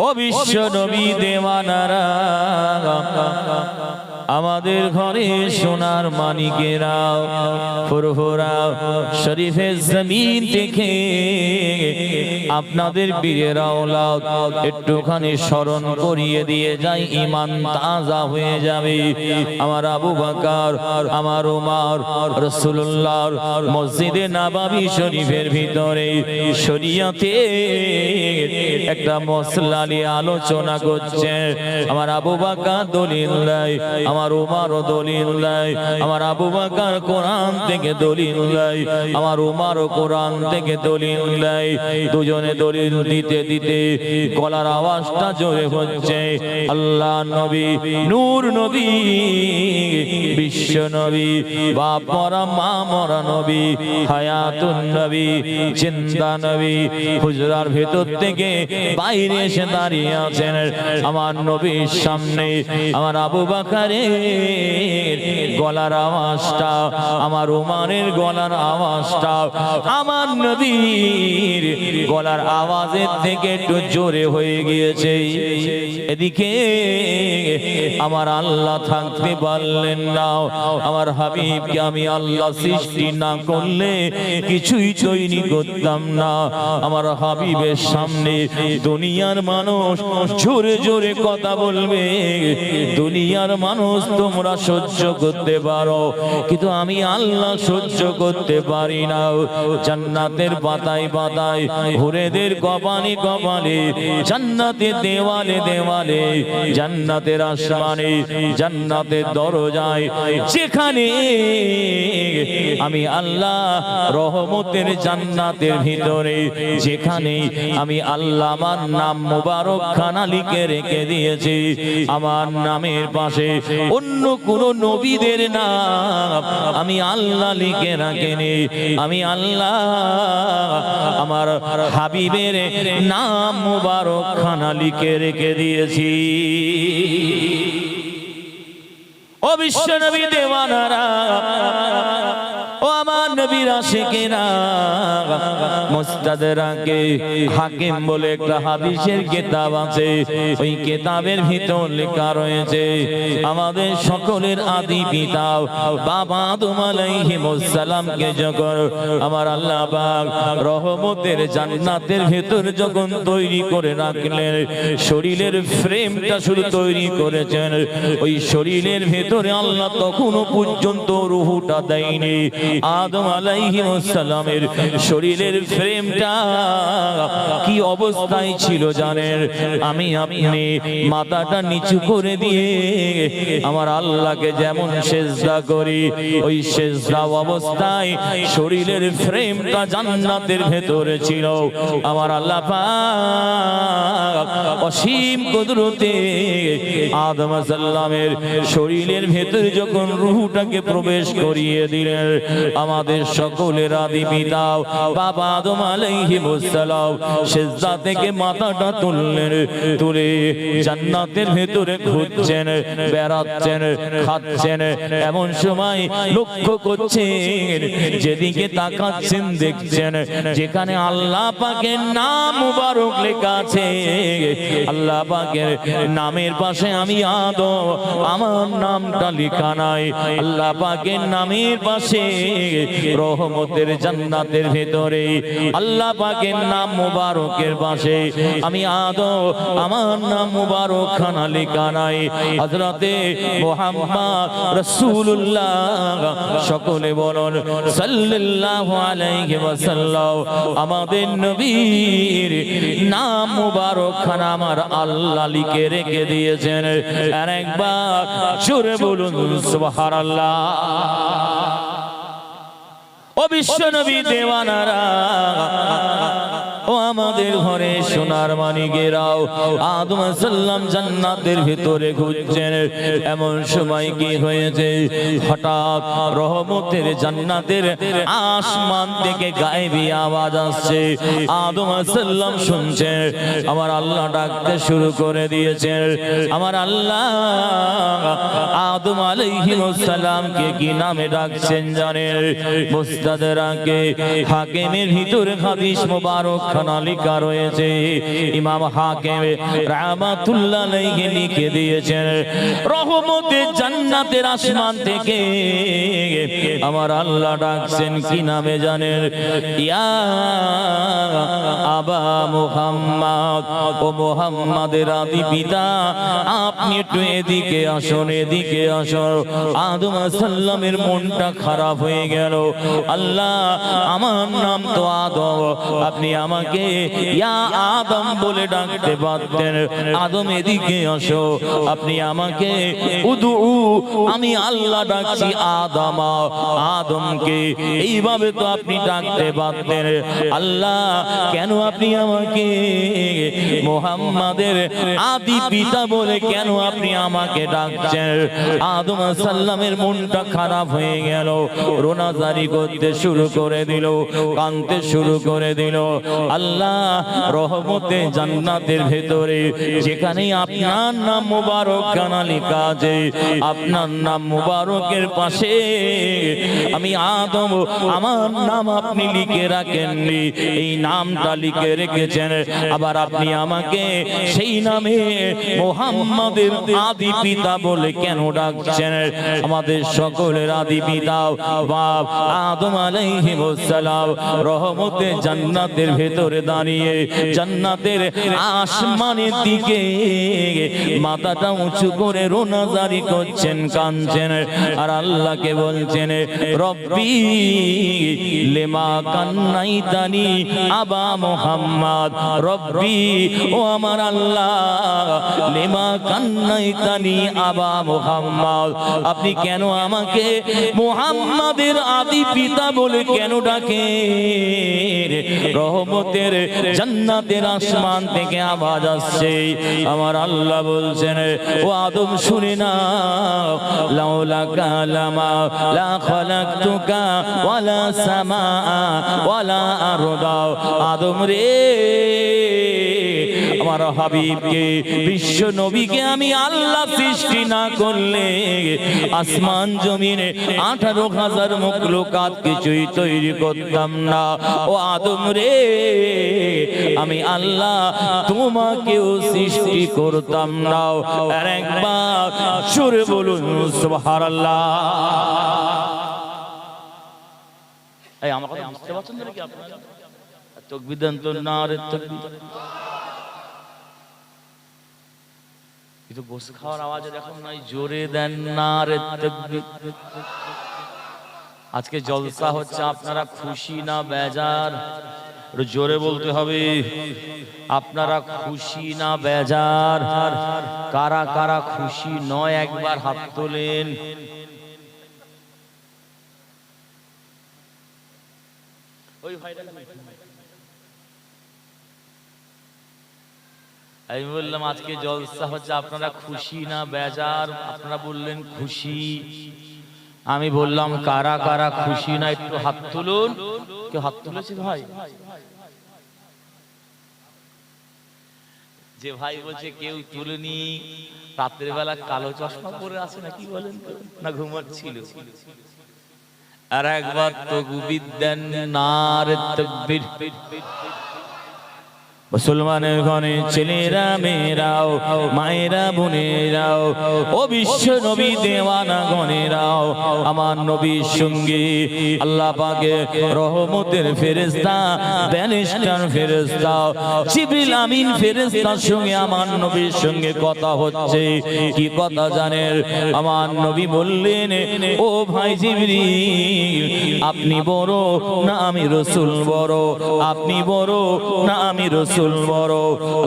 ও বিশ্ব নবী দেওয়ানারা, আমাদের ঘরে সোনার মানিকেরা ফুরফুরা শরীফের জমিন থেকে আপনাদের বীরের আওলাদ একটুখানি স্মরণ করিয়ে দিয়ে যায়, ঈমান তাজা হয়ে যাবে। আমার আবু বকর, আমার ওমর, রাসূলুল্লাহর মসজিদে নববী শরীফের ভিতরে শরিয়তে একটা মসলা নিয়ে আলোচনা করছে। আমার আবু বকর দলিল দেয়, আমার ওমরও দলিল দেয়। আমার আবু বকর কোরআন থেকে দলিল দেয়, আমার ওমরও কোরআন থেকে দলিল দেয়। দুজনে দলিল দিতে দিতে গলার আওয়াজটা জোরে হচ্ছে। আল্লাহ নবী, নূর নবী, বিশ্ব নবী, বাপ মরা মা মরা নবী, হায়াতুন নবী, জিন্দা নবী হুজরার ভেতর থেকে বাইরে এসে দাঁড়িয়ে আছেন। আমার নবীর সামনে আমার আবু বকরের গলার আওয়াজটা, আমার ওমরের গলার আওয়াজটা আমার নবীর গলার আওয়াজের থেকে একটু জোরে হয়ে গিয়েছে। এদিকে আমার আল্লাহ থাকতে পারলেন না। আমার হাবিবকে আমি আল্লাহ সৃষ্টি না করলে কিছুই তৈরি করতাম না। আমার হাবিবের সামনে দুনিয়ার মানুষ জোরে জোরে কথা বলবে, দুনিয়ার মানুষ তোমরা সহ্য করতে পারো, কিন্তু আমি আল্লাহ সহ্য করতে পারি না। জান্নাতের পাতায় পাতায়, হুরেদের কপালে কপালে, জান্নাতের দেওয়ালে দেওয়ালে, জান্নাতের আসমানে, জান্নাতের দরজায়, যেখানে আমি আল্লাহ রহমতের জান্নাতের ভিতরে, যেখানে আমি আল্লাহ আমার নাম মুবারক খানা লিখে রেখে দিয়েছি, আমার নামের পাশে অন্য কোন নবীদের নাম আমি আল্লাহ লিখে রাখিনি। আমি আল্লাহ আমার হাবিবের নাম মুবারক খানা লিখে রেখে দিয়েছি। ও বিশ্ব নবী দেওয়ানারা, ও আমার নবীর আশিকেরা, মুস্তাদরাকে হাকিম বলে একটা হাদিসের কিতাব আছে। ওই কিতাবের ভিতর লেখা রয়েছে আমাদের সকলের আদি পিতা বাবা আদম আলাইহিস সালামকে যখন আমার আল্লাহ পাক রহমতের জান্নাতের ভিতর যখন তৈরি করে রাখলেন, শরীরের ফ্রেমটা শুধু তৈরি করেছেন, ওই শরীরের ভিতরে আল্লাহ তখনও পর্যন্ত রূহটা দেয়নি। আদম আলাইহিস সালামের শরীরের ফ্রেমটা কি অবস্থায় ছিল জানেন? আমি আপনি মাথাটা নিচু করে দিয়ে আমার আল্লাহকে যেমন সেজদা করি, ওই সেজদা অবস্থায় শরীরের ফ্রেমটা জান্নাতের ভেতরে ছিল। আমার আল্লাহ পাক অসীম কুদরতে আদম সাল্লামের শরীরের ভেতরে যখন রূহটাকে প্রবেশ করিয়ে দিলেন, আমাদের সকলের আদি পিতা বাবা আদম আলাইহিস সালাম সিজদা থেকে মাথাটা তুললেন, তুলে জান্নাতের ভেতরে ঘুরছেন, বেড়াচ্ছেন, খাচ্ছেন। এমন সময় লক্ষ্য করছেন, যেদিকে তাকাচ্ছেন দেখছেন যেখানে আল্লাহ পাকের নাম মুবারক লেখা আছে, আল্লাহ পাকের নামের পাশে আমি আদম, আমার নামটা লেখা নাই। আল্লাহ পাকের নামের পাশে রহমতের জান্নাতের ভেতরে আল্লাহ পাকের নাম মুবারকের পাশে আমি আদম, আমার নাম মুবারক খানা লেখা নাই। হযরতে মুহাম্মদ রাসূলুল্লাহ, সকলে বলুন সাল্লাল্লাহু আলাইহি ওয়াসাল্লাম। আমাদের নবীর নাম মুবারক খানা আমার আল্লাহ লিখে রেখে দিয়েছেন। আর একবার জোরে বলুন সুবহানাল্লাহ। ও বিশ্ব নবী দেওয়ানারা, ও আমাদের ঘরে সোনার মানিকেরাও, আদম সাল্লাম জান্নাতের ভিতরে ঘুরছেন। এমন সময় কি হয়েছে, হঠাৎ রহমতের জান্নাতের আসমান থেকে গায়েবী আওয়াজ আসছে। আদম সাল্লাম শুনছেন, আমার আল্লাহ ডাকতে শুরু করে দিয়েছেন। আমার আল্লাহ আদম আলাইহিস সালামকে কি নামে ডাকছেন জানেন? মুস্তাদরাকে হাকিমের ভিতরে হাদিস মুবারক খানা লেখা রয়েছে। ইমাম হাকিম রাহমাতুল্লাহ আলাইহি লিখে দিয়েছেন, রহমতে জান্নাতের আসমান থেকে আমার আল্লাহ ডাকছেন কি নামে জানেন? ইয়া আবা মুহাম্মদ, ও মুহাম্মাদের আদি পিতা, আপনি একটু এদিকে আসুন, এদিকে আসুন। আদম সাল্লামের মনটা খারাপ হয়ে গেল। আল্লাহ, আমার নাম তো আদম, আপনি আমাকে ইয়া আদম বলে ডাকতে পারতেন। আদম এদিকে আসো, আপনি আমাকে উদু, আমি আল্লাহ ডাকছি আদম, আদমকে এইভাবে তো আপনি ডাকতে পারতেন। আল্লাহ, কেন আপনি আমাকে মুহাম্মাদের আদি পিতা বলে কেন আপনি আমাকে ডাকছেন? আদম সাল্লামের মনটা খারাপ হয়ে গেল, রোনাজারি করতে শুরু করে দিল, কাঁদতে শুরু করে দিল। আল্লাহ, রহমতে জান্নাতের ভেতরে যেখানে আপনার নাম মুবারক খানা লেখা আছে, আপনার নাম মুবারকের পাশে আমি আদম, আমার নাম আপনি লিখে রাখেননি, এই নামটা লিখে রেখেছেন। আবার আপনি আমাকে সেই নামে মুহাম্মাদের আদি পিতা বলে কেন ডাকছেন? আমাদের সকলের আদি পিতা বাপ আদম আলাইহিস সালাম রহমতে জান্নাতের ভেতরে দাঁড়িয়ে জান্নাতের আসমানের দিকে মাথাটা উঁচু করে রোনাজারি করছেন, কাঁদছেন, আর আল্লাহকে বলছেন, রব্বি লিমা কান্নাইতানি আবা মুহাম্মদ, রব্বি, ও আমার আল্লাহ, লিমা কান্নাইতানি আবা মুহাম্মদ, আপনি কেন আমাকে মুহাম্মাদের আদি পিতা বলে কেন ডাকেন? রহমতের জান্নাতের আসমান থেকে আওয়াজ আসছে, আমার আল্লাহ বলছেন, ও আদম শুনে নাও, লাউলা কালামা লা খালাকতুকা ওয়ালা সামাআ ওয়ালা আরদা, আদম রে, আমার হাবিবকে, বিশ্ব নবীকে আমি আল্লাহ সৃষ্টি না করলে আসমান জমিনে 18,000 মখলুকাত কিছুই তৈরি করতাম না। ও আদম রে, আমি আল্লাহ তোমাকেও সৃষ্টি করতাম না। আর একবার সুরে বলুন সুবহানাল্লাহ। এই আমার কথা বুঝতে পারছেন নাকি আপনারা? তাকবীর দেন তো, নারে তাকবীর। কিন্তু গোস খাওয়ার আওয়াজে দেখুন নাই, জোরে দেন নারে তাকবীর। আজকে জলসা হচ্ছে, আপনারা খুশি না বেজার? জোরে বলতে হবে, আপনারা খুশি না বেজার? কারা কারা খুশি নয় একবার হাত তোলেন। ওই ভাইরা, আমি বললাম আজকে জলসা হচ্ছে, আপনারা খুশি না বেজার? আপনারা বললেন খুশি। আমি বললাম কারা কারা খুশি না একটু হাত তুলুন। কেউ হাত তুলেছে ভাই? যে ভাই বলছে কেউ তুলেনি, রাতের বেলা কালো চশমা পরে আছে না, কি বলেন তো, না ঘুমাচ্ছিল? আর একবার তাকবীর দেন, নারে তাকবীর। মুসলমানের ঘরে ছেলেরা মেয়েরাও, মায়েরা বোনেরাও, ও বিশ্ব নবী দেওয়ানা গণেরাও, আমার নবীর সঙ্গে আল্লাহ পাকের রহমতের ফেরেশতা, বেরেস্টার ফেরেশতা জিবরিল আমিন ফেরেশতার সঙ্গে আমার নবীর সঙ্গে কথা হচ্ছে। কি কথা জানেন? আমার নবী বললেন, ও ভাই জিবরিল, আপনি বড় না আমি রাসূল বড়? আপনি বড় না আমি রাসূল বড়?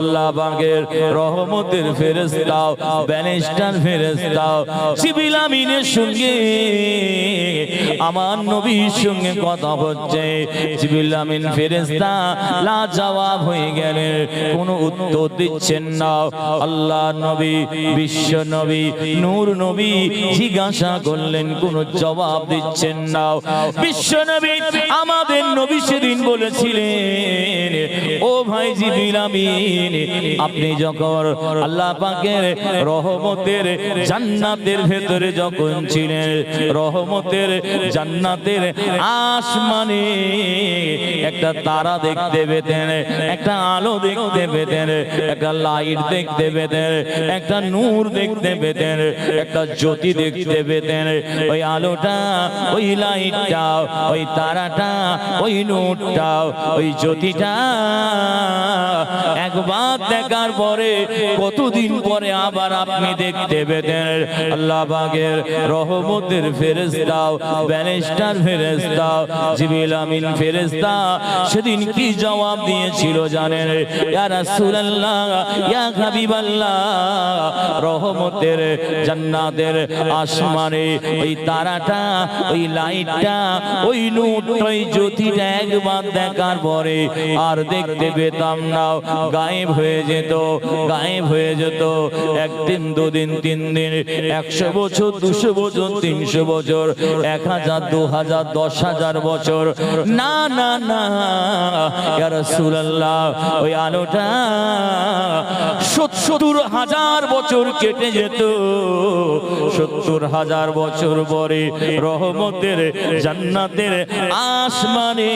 আল্লাহ পাকের রহমতের ফেরেশতা, বেরেস্টার ফেরেশতা জিবরিল আমিনের সঙ্গে আমার নবীর সঙ্গে কথা হচ্ছে। জিবরিল আমিন ফেরেশতা লাজবাব হয়ে গেলেন, কোনো উত্তর দিচ্ছেন না। আল্লাহ নবী, বিশ্ব নবী, নূর নবী জিজ্ঞাসা করলেন, কোনো জবাব দিচ্ছেন না। বিশ্ব নবী, আমাদের নবী সেদিন বলেছিলেন, ও ভাই জিবরিল আমিন, আপনি যখন আল্লাহ পাকের রহমতের জান্নাতের ভেতরে যখন ছিলেন, রহমতের জান্নাতের আসমানে একটা তারা দেখতে পেতেন, একটা আলো দেখতে পেতেন, একটা লাইট দেখতে পেতেন, একটা নূর দেখতে পেতেন, একটা জ্যোতি দেখতে পেতেন। ওই আলোটা, ওই লাইটটা, ওই তারাটা, ওই নূরটা, ওই জ্যোতিটা একবার দেখার পরে কতদিন পরে আবার আপনি দেখতে পেতেন। আল্লাহ পাকের রহমতের ফেরেশতা, ব্যারিস্টার ফেরেশতা, জিবরিল আমিন ফেরেশতা সেদিন কি জবাব দিয়েছিল জানেন? ইয়া রাসূলুল্লাহ, ইয়া হাবিবাল্লাহ, রহমতের জান্নাতের আসমানে ওই তারাটা, ওই লাইটটা, ওই নূরটা, ওই জ্যোতিটা একবার দেখার পরে আর দেখতে পেতাম না, গায়েব হয়ে যেত, গায়েব হয়ে যেত। একদিন, দুদিন, 3 দিন, 100 বছর, 200 বছর, 300 বছর, 1000, 2000, 10,000 বছর, না না না ইয়া রাসূলুল্লাহ, ওই আলোটা 70,000 বছর কেটে যেত। 70,000 বছর পরে রহমতের জান্নাতের আসমানে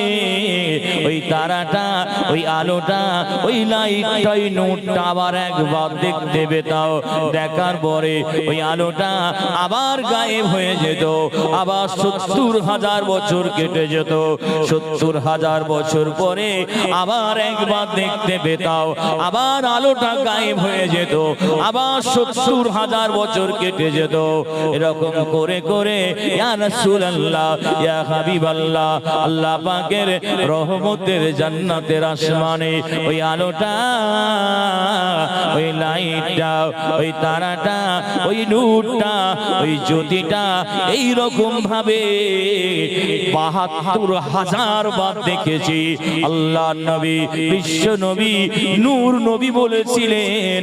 ওই তারাটা, ওই আলোটা, ওই লাইটটা, ওই নূরটা আবার একবার দেখতে পেতাম। দেখার পরে ওই আলোটা আবার গায়েব হয়ে যেত, আবার 70,000 বছর কেটে যেত। 70,000 বছর পরে আবার একবার দেখতে পেতাম, আবার আলোটা গায়েব হয়ে যেত, আবার 70,000 বছর কেটে যেত। এরকম করে করে ইয়া রাসূলুল্লাহ, ইয়া হাবিবাল্লাহ, আল্লাহ পাকের রহমতের জান্নাতের আসমানে ওই আলোটা, ওই লাইটটা, ওই তারাটা, ওই নূরটা, ওই জ্যোতিটা এই রকম ভাবে 72,000 বার দেখেছি। আল্লাহ নবী, বিশ্ব নবী, নূর নবী বলেছিলেন,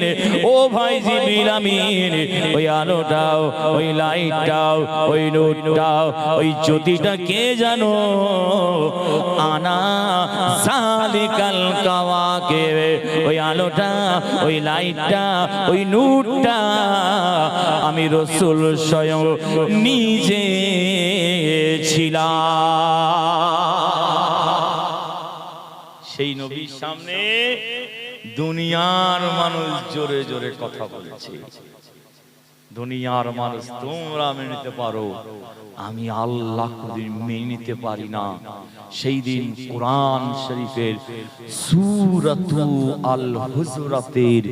ও ভাই জিবরিল আমিন, ওই আলোটাও, ওই লাইটটাও, ওই নূরটাও, ওই জ্যোতিটা কে জানো? আনা সালিকাল কাওয়াকিব। ওই আলোটা, ওই লাইটটা, ওই নূরটা আমি রাসূল স্বয়ং নিজে ছিলাম। সেই নবীর সামনে দুনিয়ার মানুষ জোরে জোরে কথা বলেছে। দুনিয়ার মানুষ তোমরা মেনে নিতে পারো, আমি আল্লাহ কোনদিন মেনে নিতে পারি না। সেই দিন কোরআন শরীফের সূরাতু আল হুজুরাতের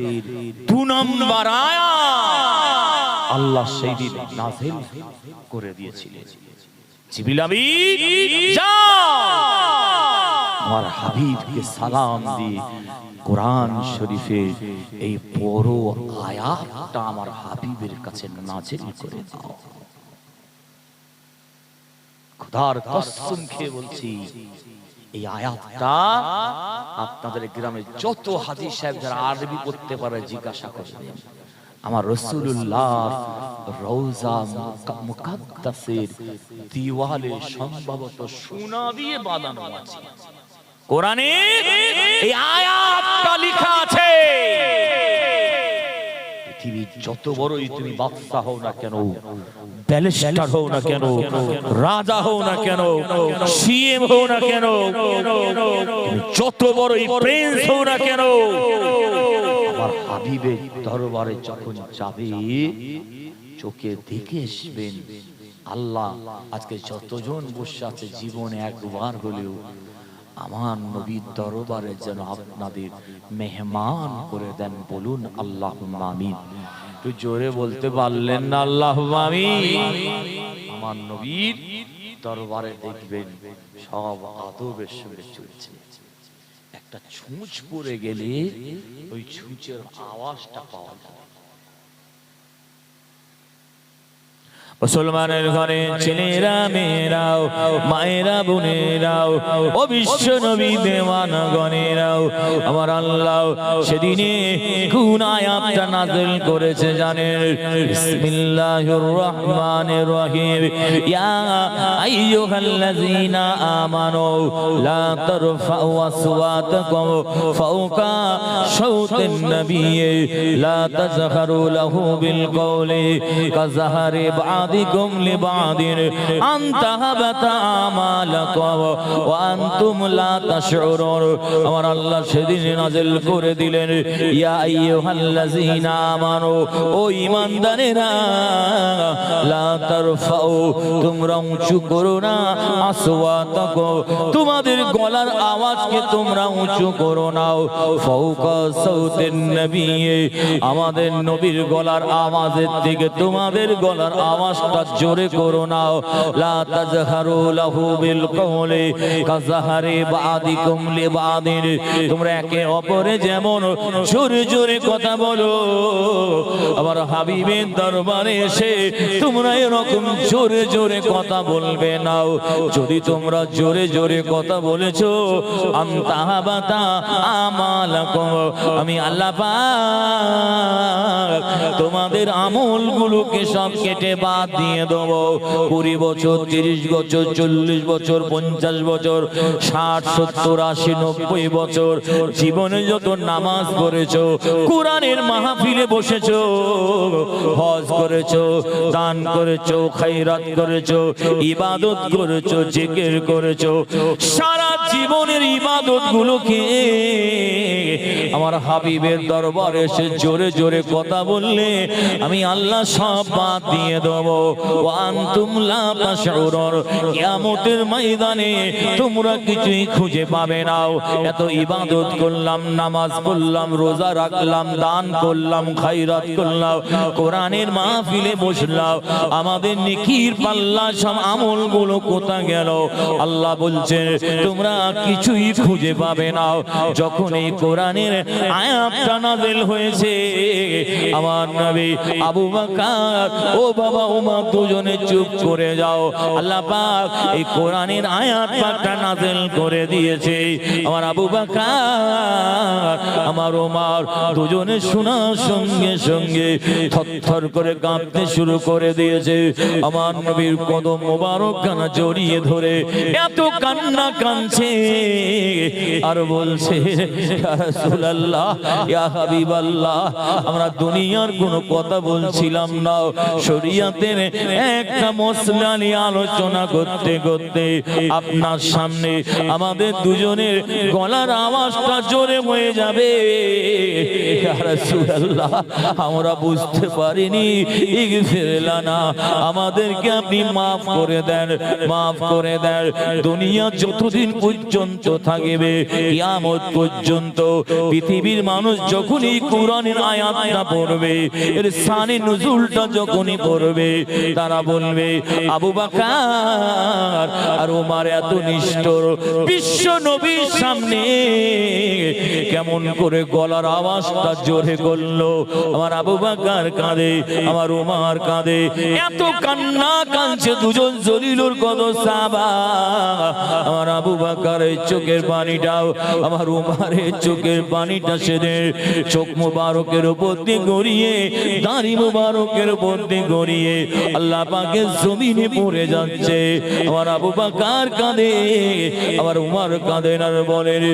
2 নম্বর আয়াত আল্লাহ সেই দিন নাযিল করে দিয়েছিলেন। জিবরিল আমিন, যাও আমার হাবিবকে সালাম দিয়ে কোরআন শরীফের এই বড় আয়াতটা আমার হাবিবের কাছে নাযিল করে দাও। খোদার কসম খেয়ে বলছি, এই আয়াতটা আপনাদের গ্রামে যত হাজী সাহেব যারা আরবি পড়তে পারে জিজ্ঞাসা করবেন। আমার রাসূলুল্লাহ রওজা মুকাদ্দাসের দিওয়ালে সম্ভবত সোনা দিয়ে বাঁধানো আছে। কোরআনে এই আয়াতটা লেখা আছে, পৃথিবীর যত বড়ই তুমি বাদশা হও না কেন, ব্যারিস্টার হও না কেন, রাজা হও না কেন, সিএম হও না কেন, যত বড়ই প্রিন্স হও না কেন, আমার হাবিবের দরবারে যখন যাবে চোখে দেখে আসবেন আল্লাহ আজকে যতজন বসে আছে জীবনে একবার হলেও আমার নবীর দরবারে যেন আপনাদের মেহমান করে দেন। বলুন আল্লাহুম্মা আমিন। একটু জোরে বলতে পারলেন না আল্লাহুম্মা আমিন? আমার নবীর দরবারে দেখবেন সব আদবের সঙ্গে চলছে। একটা ছুঁচ পড়ে গেলে ওই ছুঁচের আওয়াজটা পাওয়া যায়। মুসলমানের ঘরে ছেলেরা মেয়েরাও, মায়েরা বোনেরাও, ও বিশ্ব নবী দেওয়ানগণেরাও, আমার আল্লাহ সেদিনে কোন আয়াতটা নাযিল করেছে জানেন? বিসমিল্লাহির রহমানির রহিম। ইয়া আইয়ুহাল্লাযীনা আমানু লা তারফাউ আসওয়াতাকুম ফাওকা সাওতিন নাবিয়্যি লা তাজহারু লাহু বিল কওলি কাযহারি বা'দ বাদিকুম লিবাদিন আনতাহাবাতা আমালাকুম ওয়া আনতুম লা তাশউরুন। আমার আল্লাহ সেদিন নাযিল করে দিলেন, ইয়া আইয়ুহাল্লাযীনা আমানু, ও ঈমানদারেরা, লা তারফাউ, তোমরা উঁচু করো না, আসওয়াতাকুম, তোমাদের গলার আওয়াজকে তোমরা উঁচু করো না, ফাওকা সাউতিন নবী, আমাদের নবীর গলার আওয়াজের থেকে তোমাদের গলার আওয়াজটা জোরে করো না। লা তাজহারু লাহু বিল কওলি কাজহারি বাদিকুম লিবাদিন, তোমরা একে অপরে যেমন জোরে জোরে কথা বলো, আমার হাবিবের দরবারে এসে তোমরা এরকম জোরে জোরে কথা বলবে না। যদি তোমরা জোরে জোরে কথা বলেছো, আনতাহাবাতা আমালাকুম, আমি আল্লাহ পাক তোমাদের আমলগুলোকে সব কেটে বাদ দিয়ে দেবো। 20 বছর, 30 বছর, 40 বছর, 50 বছর, 60, 70, 80, 90 বছর জীবনে যত নামাজ পড়েছো, কোরআনের মাহফিলে বসেছো, হজ করেছো, দান করেছো, খায়রাত করেছো, ইবাদত করেছো, জিকির করেছো, সারা জীবনের ইবাদত গুলোকে আমার হাবিবের দরবারে এসে জোরে জোরে কথা বললে আমি আল্লাহ সব বাদ দিয়ে দেবো। ওয়া আনতুম লা তাশউরুন, কিয়ামতের ময়দানে তোমরা কিছুই খুঁজে পাবে না। এত ইবাদত করলাম, নামাজ পড়লাম, রোজা রাখলাম, দান করলাম, খায়রাত করলাম, কোরআনের মাহফিলে বসলাম, আমাদের নেকির পাল্লা সব আমলগুলো কোথায় গেল? আল্লাহ বলছেন তোমরা কিছুই খুঁজে পাবে না। যখন এই কোরআনের আয়াতটা নাযিল হয়েছে, আমার নবী আবু বকর, ও বাবা ওমর, দুজনে চুপ করে যাও। আল্লাহ পাক এই কোরআনের আয়াত পাকটা নাযিল করে দিয়েছে। আমার আবু বকর, আমার ওমর দুজনে শোনার সঙ্গে সঙ্গে থরথর করে কাঁপতে শুরু করে দিয়েছে। আমার নবীর কদম মোবারক খানা জড়িয়ে ধরে এত কান্না কাঁদছে আর বলছে, ইয়া রাসূলুল্লাহ, ইয়া হাবিবাল্লাহ, আমরা দুনিয়ার কোনো কথা বলছিলাম না, শরীয়তের একটা মসলা নিয়ে আলোচনা করতে করতে আপনার সামনে আমাদের দুজনের গলার আওয়াজটা জোরে হয়ে যাবে। ইয়া রাসূলুল্লাহ, আমরা বুঝতে পারিনি, ইগফির লানা, আমাদেরকে আপনি মাফ করে দেন, মাফ করে দেন। দুনিয়া যতদিন পর্যন্ত থাকবে, কিয়ামত পর্যন্ত পৃথিবীর মানুষ যখনই কোরআনের আয়াতটা পড়বে, এর শানে নুজুলটা যখনই পড়বে, তারা বলবে আবু বকর আর ওমর এত নিষ্ঠুর, বিশ্ব নবীর সামনে কেমন করে গলার আওয়াজটা জোরে করলো। আমার আবু বকর কাঁদে, আমার ওমর কাঁদে, এত কান্না কাঁদছে দুজন জলিলুর কত সাহাবা। আমার আবু বকরের চোখের পানিটাও, আমার ওমরের চোখের পানিটা সেদে চোখ মুবারকের উপর দিয়ে গড়িয়ে, দাড়ি মুবারকের উপর দিয়ে গড়িয়ে আল্লাহ পাকের জমিনে পড়ে যাচ্ছে। আমার আবু বকর কাঁদে, আমার ওমর কাঁদে আর বলেন,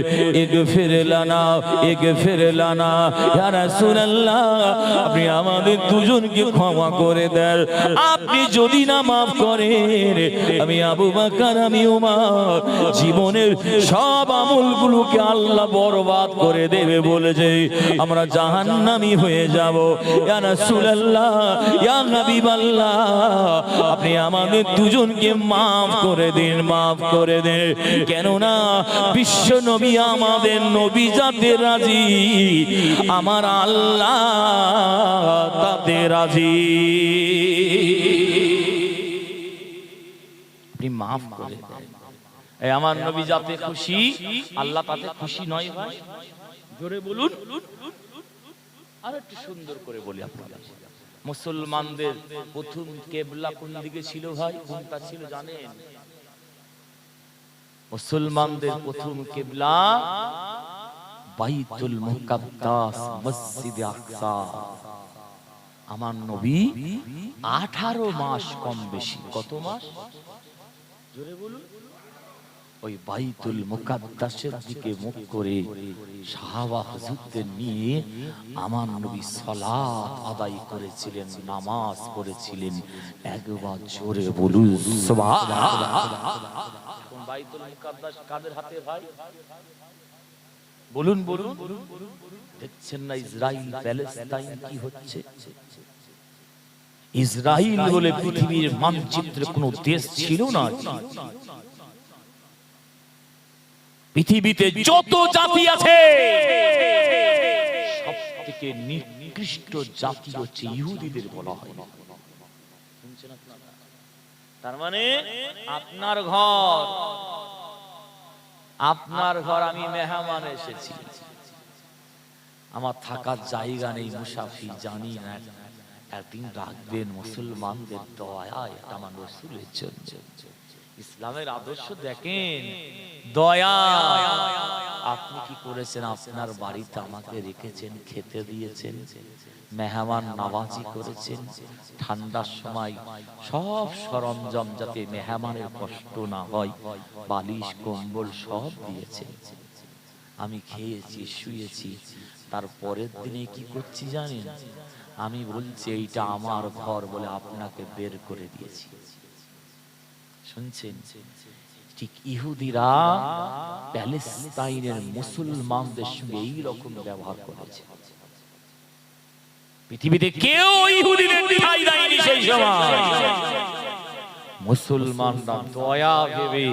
ইগফির লানা, ইগফির লানা, ইয়া রাসূলুল্লাহ, আপনি আমাদের দুজনকে ক্ষমা করে দেন। আপনি যদি না মাফ করেন, আমি আবু বকর, আমি ওমর জীবনের সব আমলগুলোকে আল্লাহ বরবাদ করে দেবে বলেছে, আমরা জাহান্নামী হয়ে যাব। ইয়া রাসূলুল্লাহ, ইয়া হাবিবাল্লাহ, আপনি আমাদের দুজনকে মাফ করে দিন, মাফ করে দিন। কেননা বিশ্ব নবী আমাদের নবী যাতে রাজি, আমার আল্লাহ তাতে রাজি। আপনি মাফ করে দেন। এই আমার নবী যাতে খুশি, আল্লাহ তাতে খুশি নয় ভাই? জোরে বলুন। আর একটু সুন্দর করে বলি আপনাদের, মুসলমানদের প্রথম কিবলা কোন দিকে ছিল ভাই? কোনটা ছিল জানেন? মুসলমানদের প্রথম কিবলা বাইতুল মুকাদ্দাস, মসজিদে আকসা। আমার নবী 18 মাস কম বেশি, কত মাস? জোরে বলুন। ওই বাইতুল মুকাদ্দাসের দিকে মুখ করে সাহাবা হুজুরদের নিয়ে আমার নবী সালাত আদায় করেছিলেন, নামাজ পড়েছিলেন। একবার জোরে বলুন সুবহানাল্লাহ। এখন বাইতুল মুকাদ্দাস কাদের হাতে ভাই? বলুন বলুন। দেখছেন না ইসরাইল প্যালেস্তাইন কি হচ্ছে? ইসরাইল বলে পৃথিবীর মানচিত্রে কোনো দেশ ছিল না। পৃথিবীতে যত জাতি আছে সবথেকে নিকৃষ্ট জাতি হচ্ছে ইহুদিদের বলা হয়। তার মানে আপনার ঘর আমি মেহমান এসেছি, আমার থাকার জায়গা নেই, মুসাফির, জানি না একদিন রাখবেন মুসলমানদের দয়া। এটা আমার রাসূলের জন্য। ইসলামের আদর্শ দেখেন, দয়া। আপনি কি করেছেন? আপনার বাড়িতে আমাকে রেখেছেন, খেতে দিয়েছেন, মেহমান নওয়াজি করেছেন। ঠান্ডার সময় সব সরঞ্জাম যাতে মেহমানের কষ্ট না হয়, বালিশ কম্বল সব দিয়েছেন। আমি খেয়েছি, শুয়েছি। তারপরের দিনে কি করছি জানেন? আমি বলছি এইটা আমার ঘর বলে আপনাকে বের করে দিয়েছি। শুনছেন? ঠিক ইহুদিরা প্যালেস্তাইনের মুসলমানদের সঙ্গে এইরকম ব্যবহার করেছে। পৃথিবীতে কেউ ইহুদিদের ঠাঁই দেয়নি সেই সময়। মুসলমানরা দয়া ভেবে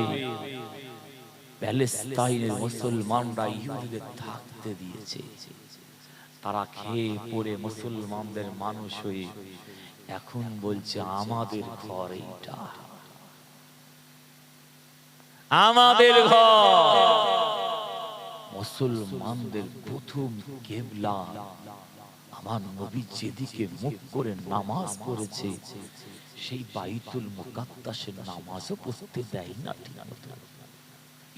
প্যালেস্তাইনের মুসলমানরা ইহুদিদের থাকতে দিয়েছে। তারা খেয়ে পড়ে মুসলমানদের মানুষ হয়ে এখন বলছে আমাদের ঘর এইটা, আমাদের ঘর। মুসলমানদের প্রথম কিবলা আমার নবী যেদিকে মুখ করে নামাজ পড়েছে সেই বাইতুল মুকাদ্দাসের নামাজও পড়তে দেয় না।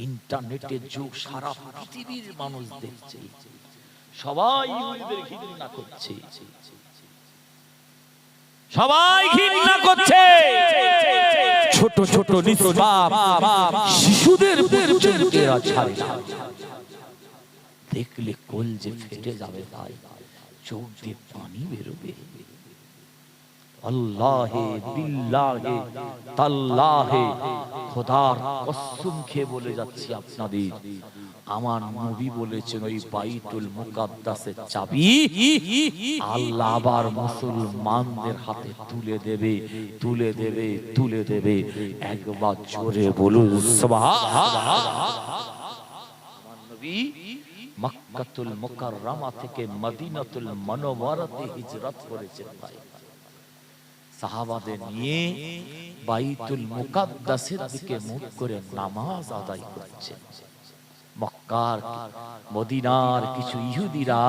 ইন্টারনেটের যুগ, সারা পৃথিবীর মানুষ দেখছে, সবাই ইহুদিদের ঘৃণা করছে, সবাই ঘৃণা করছে। ছোট ছোট নিষ্পাপ শিশুদের পর্যন্ত এরা ছাড়ে না। দেখলে কলজে ফেটে যাবে ভাই, চোখ দিয়ে পানি বেরোবে। আল্লাহে বিল্লাহে তাল্লাহে, খোদার কসম খেয়ে বলে যাচ্ছি আপনাদের, আমার নবী বলেছেন ওই বাইতুল মুকাদ্দাসের চাবি আল্লাহ আবার মুসলমানদের হাতে তুলে দেবে, তুলে দেবে, তুলে দেবে। একবার জোরে বলুন সুবহানাল্লাহ। আমার নবী মক্কাতুল মুকাররমা থেকে মদিনাতুল মুনাওয়ারাতে হিজরত করেছেন ভাই। সাহাবাদের নিয়ে বাইতুল মুকাদ্দাসের দিকে মুখ করে নামাজ আদায় করছেন। মক্কার মদিনার কিছু ইহুদিরা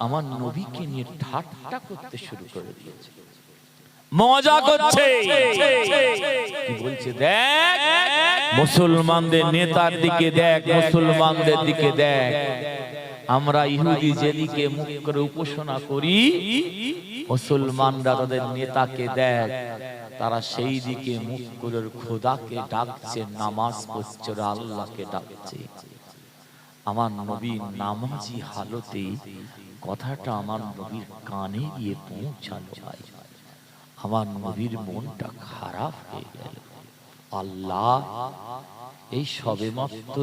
আমার নবীকে নিয়ে ঠাট্টা করতে শুরু করে দিয়েছে, মজা করছে। কি বলছে? দেখ মুসলমানদের নেতার দিকে দেখ, মুসলমানদের দিকে দেখ। আমরা ইহুদি যেদিকে মুখ করে উপাসনা করি, মুসলমানরা তাদের নেতাকে দেখ, তারা সেই দিকে মুখ করে খোদাকে ডাকছে, নামাজ পড়ছে, আল্লাহকে ডাকছে। আমার নবী নামাজি হালতে কথাটা আমার নবীর কানে গিয়ে পৌঁছালো ভাই। আমার নবীর মনটা খারাপ হয়ে গেল। আল্লাহ এই সবেমাত্র